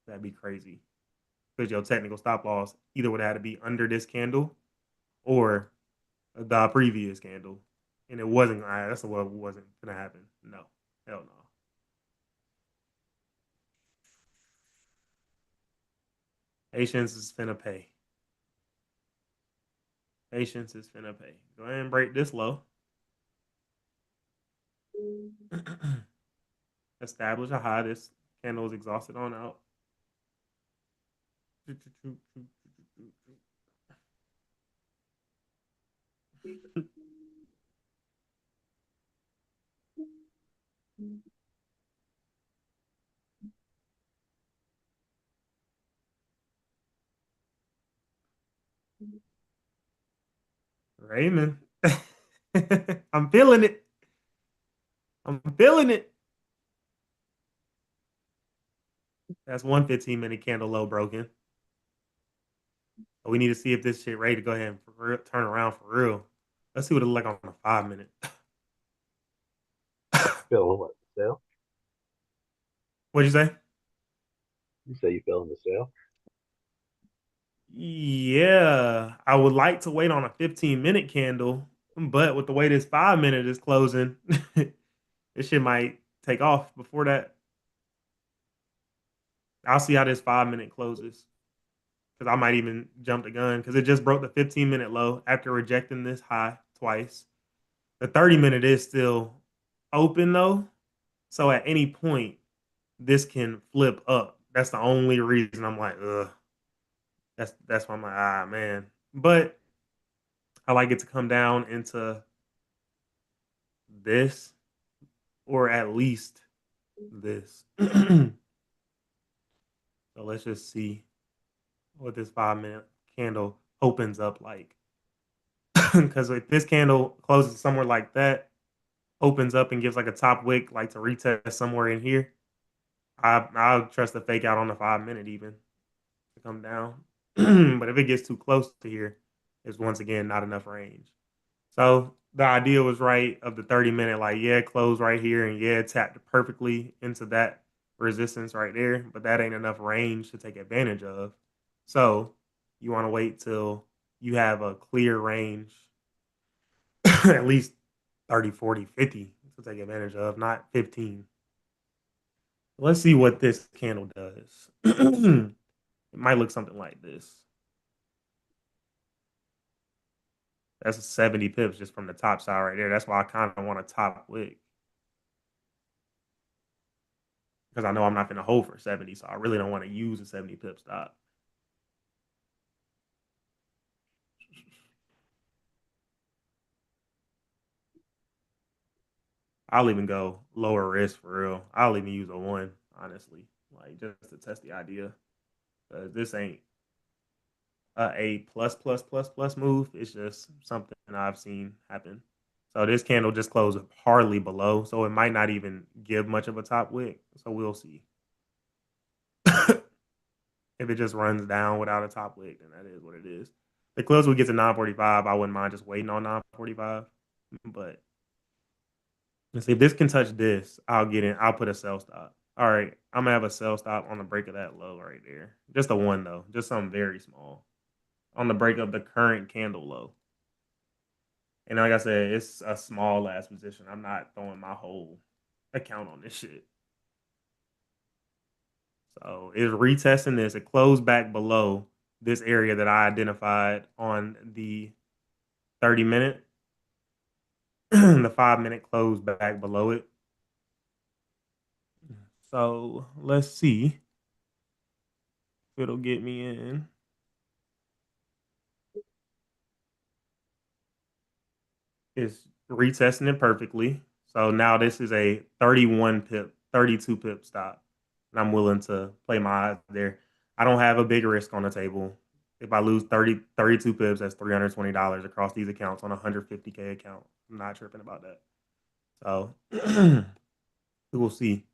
That'd be crazy. Because your technical stop loss either would have to be under this candle or the previous candle. And it wasn't, that's what wasn't going to happen. No. Hell no. Patience is finna pay. Patience is finna pay. Go ahead and break this low. Establish a high. This candle is exhausted on out. Raymond. I'm feeling it. I'm feeling it. That's one 15-minute candle low broken. But we need to see if this shit ready to go ahead and turn around for real. Let's see what it look like on a 5-minute. Feeling what? The sale? What'd you say? You say you feeling the sale? Yeah, I would like to wait on a 15-minute candle, but with the way this 5-minute is closing, this shit might take off before that. I'll see how this 5-minute closes because I might even jump the gun because it just broke the 15-minute low after rejecting this high twice. The 30-minute is still open though, so at any point this can flip up. That's the only reason I'm like, ugh. That's why I'm like, ah man. But I like it to come down into this or at least this. So let's just see what this 5-minute candle opens up like. Because if this candle closes somewhere like that, opens up and gives like a top wick, like to retest somewhere in here, I'll trust the fake out on the 5-minute even to come down. But if it gets too close to here, it's once again not enough range. So the idea was right of the 30-minute, like, yeah, close right here and yeah, tapped perfectly into that resistance right there, but that ain't enough range to take advantage of. So you want to wait till you have a clear range, at least 30, 40, 50 to take advantage of, not 15. Let's see what this candle does. It might look something like this. That's 70 pips just from the top side right there. That's why I kind of want a top wick. Because I know I'm not going to hold for 70, so I really don't want to use a 70 pip stop. I'll even go lower risk for real. I'll even use a 1, honestly, like just to test the idea. This ain't a plus plus plus plus move. It's just something I've seen happen. So this candle just closed hardly below, so it might not even give much of a top wick. So we'll see. If it just runs down without a top wick, then that is what it is. The close we get to 945, I wouldn't mind just waiting on 945. But let's see if this can touch this, I'll get in. I'll put a sell stop. All right, I'm gonna have a sell stop on the break of that low right there. Just a 1 though, just something very small on the break of the current candle low. And like I said, it's a small last position. I'm not throwing my whole account on this shit. So it's retesting this. It closed back below this area that I identified on the 30-minute. The 5-minute closed back below it. So let's see if it'll get me in. It's retesting it perfectly. So now this is a 31 pip, 32 pip stop. And I'm willing to play my odds there. I don't have a big risk on the table. If I lose 32 pips, that's $320 across these accounts on a 150K account. I'm not tripping about that. So we'll see.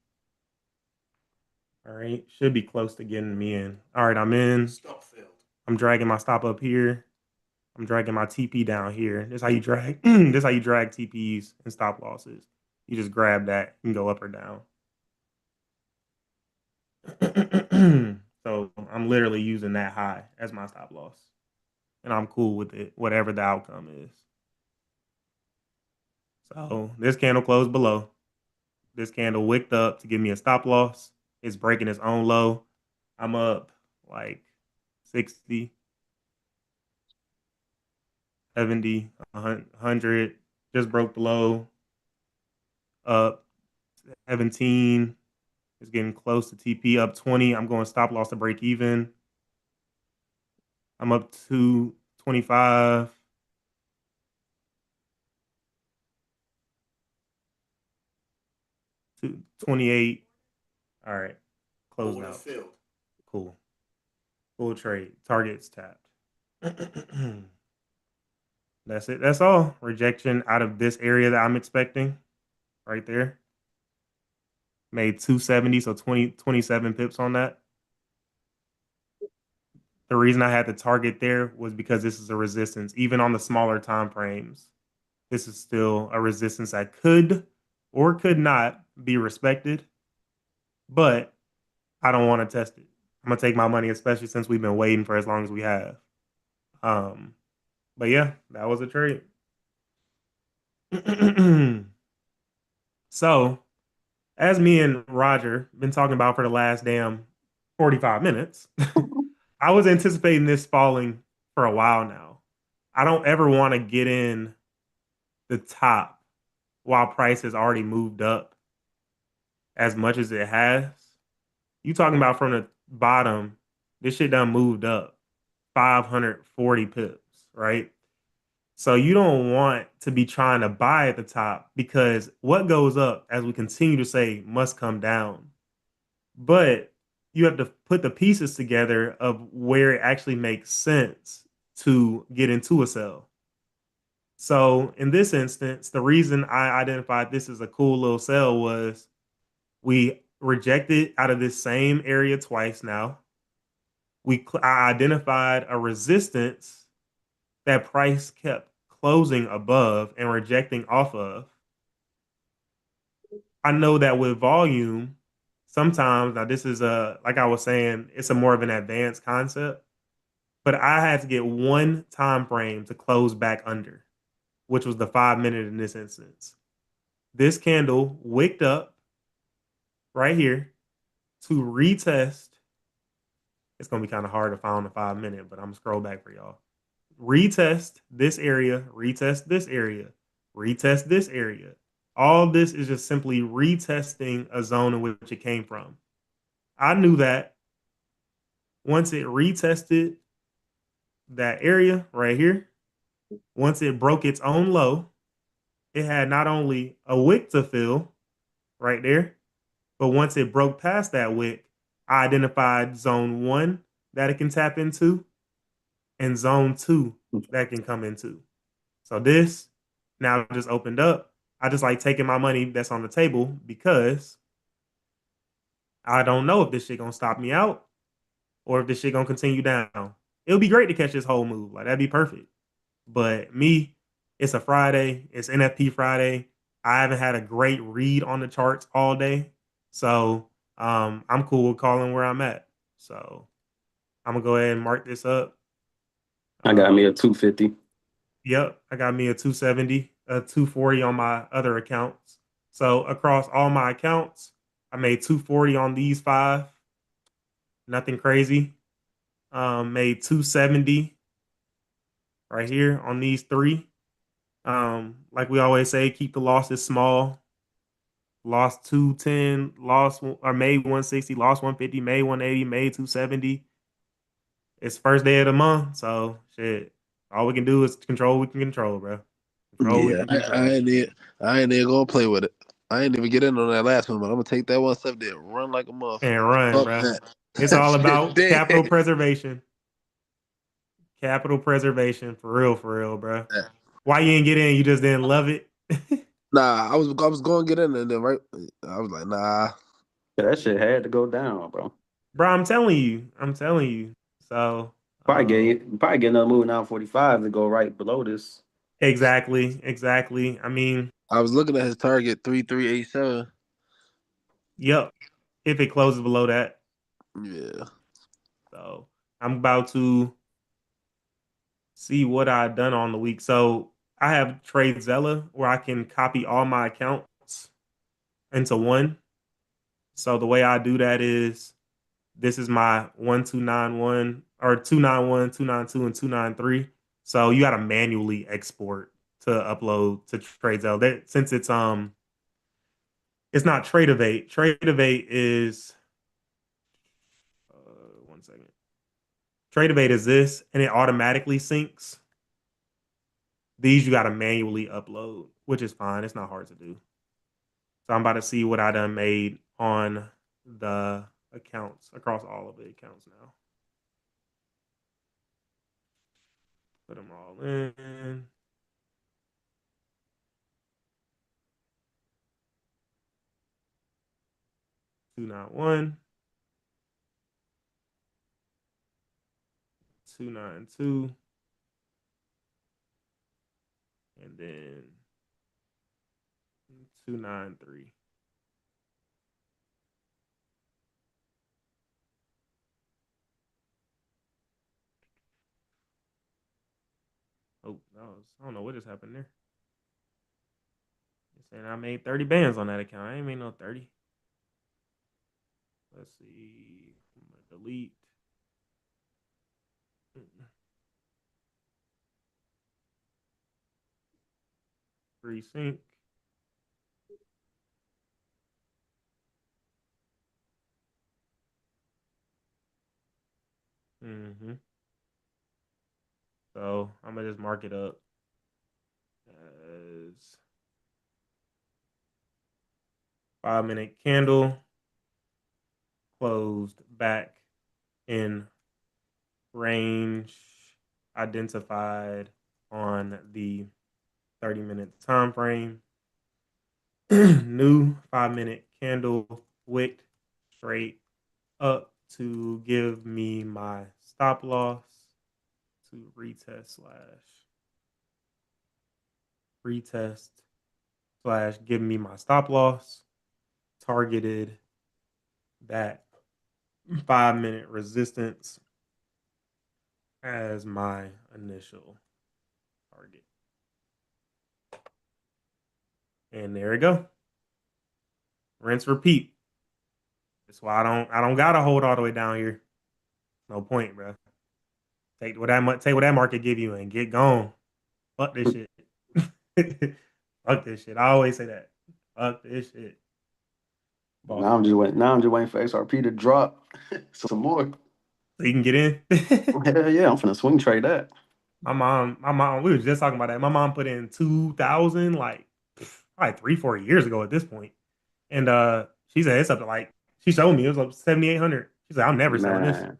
All right. Should be close to getting me in. All right, I'm in. Stop failed. I'm dragging my stop up here. I'm dragging my TP down here. This is how you drag. This is how you drag TPs and stop losses. You just grab that and go up or down. So I'm literally using that high as my stop loss, and I'm cool with it, whatever the outcome is. So this candle closed below. This candle wicked up to give me a stop loss. It's breaking its own low. I'm up like 60, 70, 100. Just broke the low. Up 17. It's getting close to TP. Up 20. I'm going stop loss to break even. I'm up to 25. 28. All right. Closed out. Cool. Full trade. Targets tapped. That's it. That's all. Rejection out of this area that I'm expecting. Right there. Made 270, so 27 pips on that. The reason I had the target there was because this is a resistance. Even on the smaller time frames, this is still a resistance that could or could not be respected. But I don't want to test it. I'm gonna take my money, especially since we've been waiting for as long as we have. Um, but yeah, that was a trade. So, as me and Roger been talking about for the last damn 45 minutes, I was anticipating this falling for a while now. I don't ever want to get in the top while price has already moved up as much as it has. You talking about from the bottom, this shit done moved up 540 pips, right? So you don't want to be trying to buy at the top because what goes up, as we continue to say, must come down. But you have to put the pieces together of where it actually makes sense to get into a sell. So in this instance, the reason I identified this as a cool little sell was we rejected out of this same area twice now. I identified a resistance that price kept closing above and rejecting off of. I know that with volume, sometimes now this is a like I was saying, it's a more of an advanced concept, but I had to get one time frame to close back under, which was the 5 minute in this instance. This candle wicked up right here to retest. It's gonna be kind of hard to find the 5 minute, but I'm gonna scroll back for y'all. Retest this area, retest this area, retest this area. All this is just simply retesting a zone in which it came from. I knew that once it retested that area right here, once it broke its own low, it had not only a wick to fill right there, but once it broke past that wick, I identified zone one that it can tap into and zone two that can come into. So this now just opened up. I just like taking my money that's on the table because I don't know if this shit gonna stop me out or if this shit gonna continue down. It would be great to catch this whole move. Like that'd be perfect. But me, it's a Friday. It's NFP Friday. I haven't had a great read on the charts all day. So I'm cool with calling where I'm at. So I'm gonna go ahead and mark this up. I got me a 250. Yep, I got me a 270, a 240 on my other accounts. So across all my accounts, I made 240 on these five. Nothing crazy. Made 270 right here on these three. Like we always say, keep the losses small. Lost 210, lost or made 160, lost 150, made 180, made 270. It's first day of the month, so shit. All we can do is control what we can control, bro. Control what we Yeah, can I control. ain't even gonna play with it. I ain't even get in on that last one, but I'm gonna take that 170 and run like a And motherfucker. run, Fuck bro. that. It's That all shit about capital dead. preservation. Capital preservation for real, bro. Yeah. Why you didn't get in? You just didn't love it, Nah, I was going to get in, and then right, I was like, nah. Yeah, that shit had to go down, bro. bro. I'm telling you. So, Probably get another move now 45 to go right below this. exactly. I mean, I was looking at his target 3387. yep. If it closes below that, Yeah. so I'm about to see what I've done on the week. So I have TradeZella where I can copy all my accounts into one. So the way I do that is this is my 1291 or 291, 292, and 293. So you gotta manually export to upload to TradeZella. Since it's not TradeAvate. TradeAvate is 1 second. TradeAvate is this, and it automatically syncs. These you gotta manually upload, which is fine. It's not hard to do. So I'm about to see what I done made on the accounts across all of the accounts now. Put them all in. Two nine one, 292, and then 293. Oh, that was, I don't know what just happened there. It's saying I made 30 bands on that account. I ain't made no 30. Let's see. I'm gonna delete. Resync. So I'm gonna just mark it up as 5-minute candle closed back in range identified on the 30-minute time frame. New 5-minute candle wick straight up to give me my stop loss to retest slash give me my stop loss, targeted that 5-minute resistance as my initial target. And there we go. Rinse, repeat. That's why I don't gotta hold all the way down here. No point, bro. Take what that market give you and get gone. Fuck this shit. Fuck this shit. I always say that. Fuck this shit. Boss Now I'm just man. waiting. Now I'm just waiting for XRP to drop some more. So you can get in. Hell yeah, I'm finna swing trade that. My mom, we was just talking about that. My mom put in 2,000 like probably 3-4 years ago at this point. And she said it's up to like, she showed me it was up 7,800. She said, I'm never selling this. Man.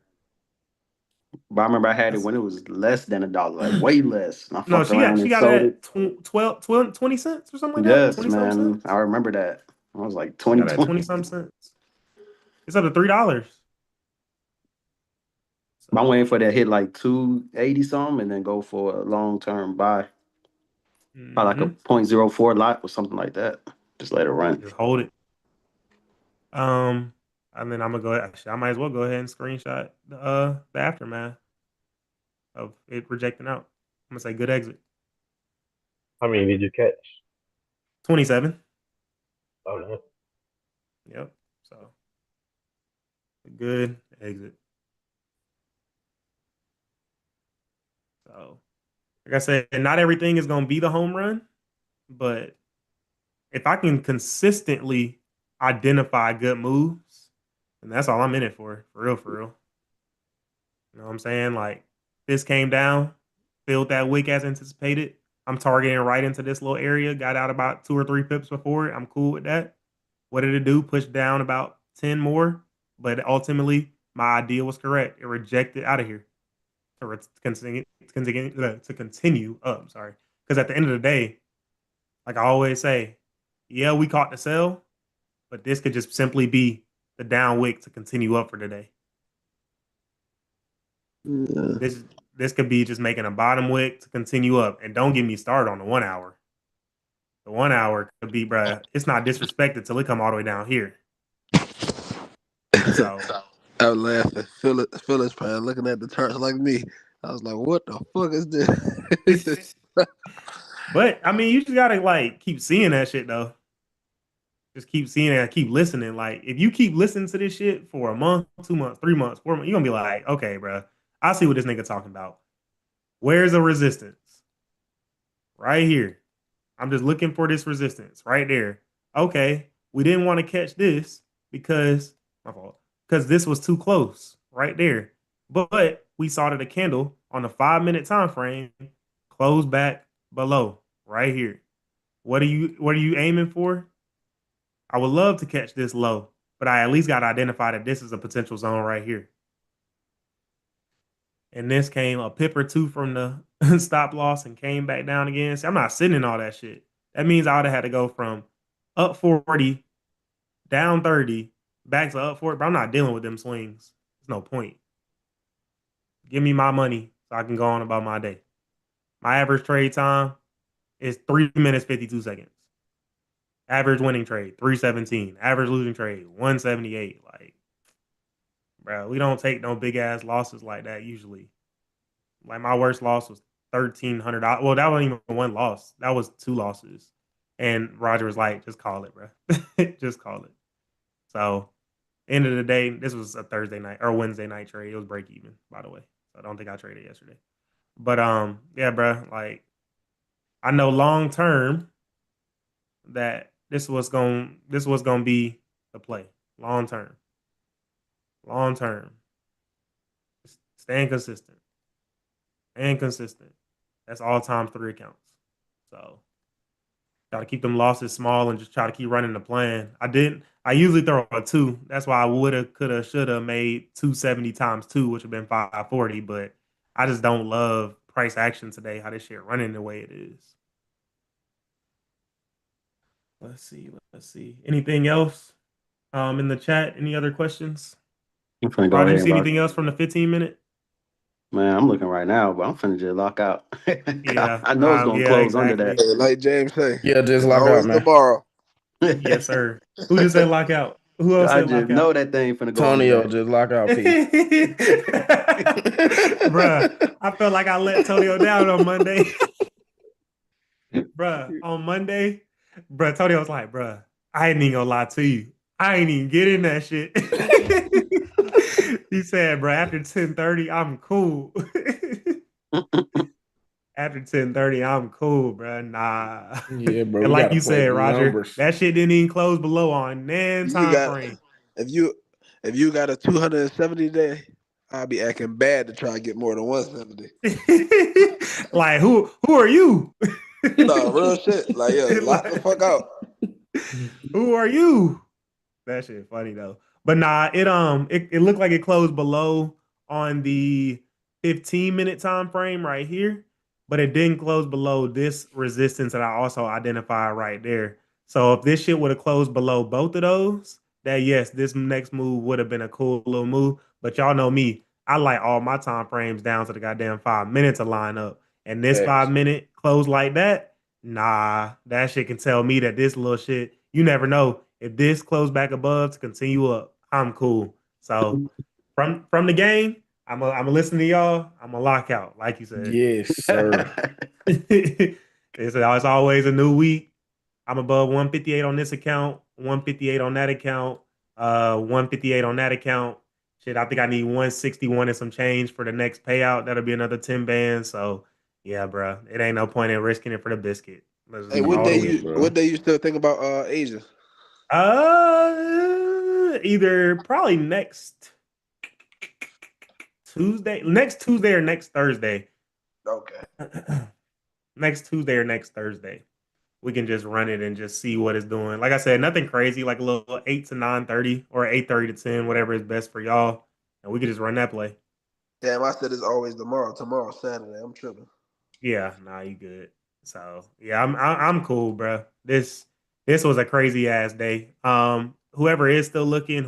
But I remember I had it That's, when it was less than $1, like way less. And I no, fucked around she and got it sold at it. 20 cents or something like that. Yes, 20 something man. I cents. remember that. I was like She got it at 2020. 20 something cents. It's up to $3. But I'm So, waiting for that hit like 280 something and then go for a long term buy. Probably like a mm-hmm. 0.04 lot or something like that. Just let it run. Just hold it. And then I'm gonna go ahead. Actually, I might as well go ahead and screenshot the aftermath of it rejecting out. I'm gonna say good exit. How many did you catch? 27. Oh no. Yep. So good exit. So like I said, not everything is gonna be the home run, but if I can consistently identify good moves, and that's all I'm in it for real, for real. You know what I'm saying? Like this came down, filled that wick as anticipated. I'm targeting right into this little area. Got out about 2 or 3 pips before it. I'm cool with that. What did it do? Push down about 10 more. But ultimately, my idea was correct. It rejected out of here to continue up. Sorry. Because at the end of the day, like I always say, yeah, we caught the sell, but this could just simply be the down wick to continue up for today. Yeah. This could be just making a bottom wick to continue up. And don't get me started on the 1 hour. The 1 hour could be, bruh, it's not disrespected till it come all the way down here. So I was laughing. Phyllis probably looking at the charts like me. I was like, what the fuck is this? but I mean, you just gotta like keep seeing that shit though. Just keep seeing it, keep listening. Like if you keep listening to this shit for a month, 2 months, 3 months, 4 months, you're gonna be like, okay, bro, I see what this nigga talking about. Where's the resistance? Right here. I'm just looking for this resistance right there. Okay, we didn't want to catch this because my fault. Because this was too close right there. But we saw that a candle on the 5-minute time frame closed back below right here. What are you aiming for? I would love to catch this low, but I at least got to identify that this is a potential zone right here. And this came a pip or two from the stop loss and came back down again. See, I'm not sitting in all that shit. That means I would have had to go from up 40, down 30, back to up 40. But I'm not dealing with them swings. There's no point. Give me my money so I can go on about my day. My average trade time is 3 minutes, 52 seconds. Average winning trade, 317. Average losing trade, 178. Like, bro, we don't take no big ass losses like that usually. Like my worst loss was $1,300. Well, that wasn't even one loss. That was 2 losses. And Roger was like, just call it, bro. Just call it. So, end of the day, this was a Thursday night or Wednesday night trade. It was break even, by the way. So I don't think I traded yesterday. But yeah, bro, like I know long term that this was gonna be the play. Long term. Long term. Staying consistent. And consistent. That's all times 3 accounts. So try to keep them losses small and just try to keep running the plan. I usually throw a 2. That's why I woulda, coulda, shoulda made 270 times 2, which would have been 540, but I just don't love price action today, how this shit running the way it is. Let's see. Anything else in the chat? Any other questions? I'm finna go Rod, ahead you and see lock. anything else from the 15-minute? Man, I'm looking right now, but I'm finna just lock out. Yeah, I know it's gonna yeah, close under exactly. that. Hey, like James say, Yeah, just it's lock out, always man. tomorrow. Yes, sir. Who just said lockout? Who else I said just lockout? know that thing finna go under Tonio, that. just lock out, P. Bruh, I felt like I let Tonio down on Monday. Bruh, on Monday, bruh, Tonio was like, bruh, I ain't even gonna lie to you. I ain't even get in that shit. He said, bruh, after 10:30, I'm cool. After 10:30, I'm cool, bruh. Nah. Yeah, bro, And we like gotta you play said, the Roger, numbers. that shit didn't even close below on nan You time got frame. if you got a 270 day, I'll be acting bad to try to get more than 170. Like who are you? No, real shit. Like, yo, lock the Like, fuck out. who are you? That shit funny though. But nah, it looked like it closed below on the 15-minute time frame right here, but it didn't close below this resistance that I also identified right there. So if this shit would have closed below both of those, that yes, this next move would have been a cool little move. But y'all know me, I like all my time frames down to the goddamn 5 minutes to line up. And this Facts. 5 minute close like that, nah, that shit can tell me that this little shit, you never know. If this close back above to continue up, I'm cool. So from the game, I'm a listen to y'all. I'm a lockout, like you said. Yes, sir. It's always a new week. I'm above 158 on this account, 158 on that account, 158 on that account. Shit, I think I need 161 and some change for the next payout. That'll be another 10 bands. So yeah, bro, it ain't no point in risking it for the biscuit. Let's just Hey, go what all the day way. Yeah, you bro. what day you still think about Asia? Either probably next Tuesday or next Thursday. Okay. Next Tuesday or next Thursday. We can just run it and just see what it's doing. Like I said, nothing crazy, like a little 8 to 9:30 or 8:30 to 10, whatever is best for y'all. And we can just run that play. Damn, I said it's always tomorrow. Tomorrow's Saturday. I'm tripping. Yeah, nah, you good. So yeah, I'm cool, bro. This was a crazy ass day. Whoever is still looking,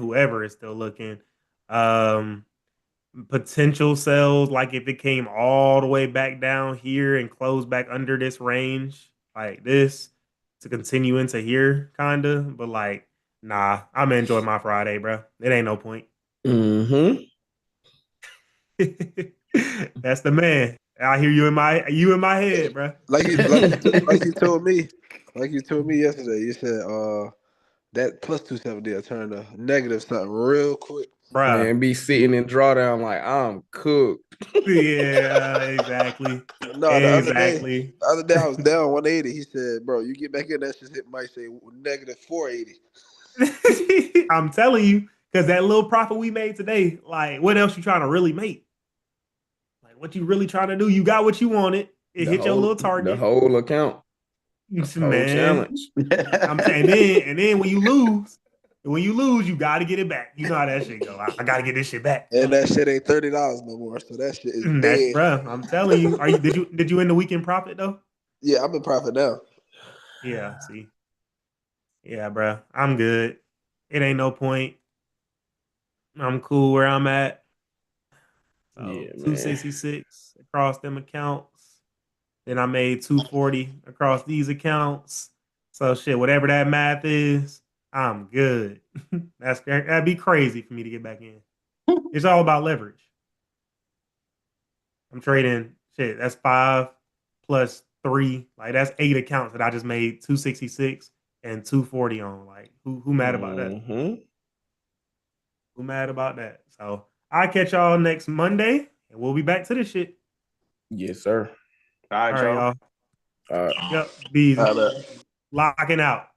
um, potential sales, like if it came all the way back down here and closed back under this range, like this, to continue into here, kinda. But like, nah, I'm gonna enjoy my Friday, bro. It ain't no point. Mm-hmm. That's the man. I hear you in my head, bro. Like you told me yesterday. You said that plus 270 will turn to negative something real quick. Bruh. Man, be sitting in drawdown like I'm cooked. Yeah, exactly. No, Exactly. the other day I was down 180. He said, "Bro, you get back in that shit, it might say negative 480." I'm telling you, because that little profit we made today, like, what else you trying to really make? Like, what you really trying to do? You got what you wanted. It The hit your whole little the target. whole account. Whole Man, challenge. I'm saying, and then when you lose, you got to get it back. You know how that shit go. I got to get this shit back. And that shit ain't $30 no more. So that shit is That's dead. bro. I'm telling you. Did you end the week in profit though? Yeah, I'm in profit now. Yeah. See. Yeah, bro. I'm good. It ain't no point. I'm cool where I'm at. So Yeah, man. 266 across them accounts. Then I made 240 across these accounts. So shit, whatever that math is, I'm good. That'd be crazy for me to get back in. It's all about leverage. I'm trading shit. That's 5 + 3. Like that's 8 accounts that I just made 266 and 240 on. Like who mad about that? Mm-hmm. Who mad about that? So I'll catch y'all next Monday and we'll be back to this shit. Yes, sir. All All right, right, y'all. y'all. All right. Yep. Bees All right. locking out.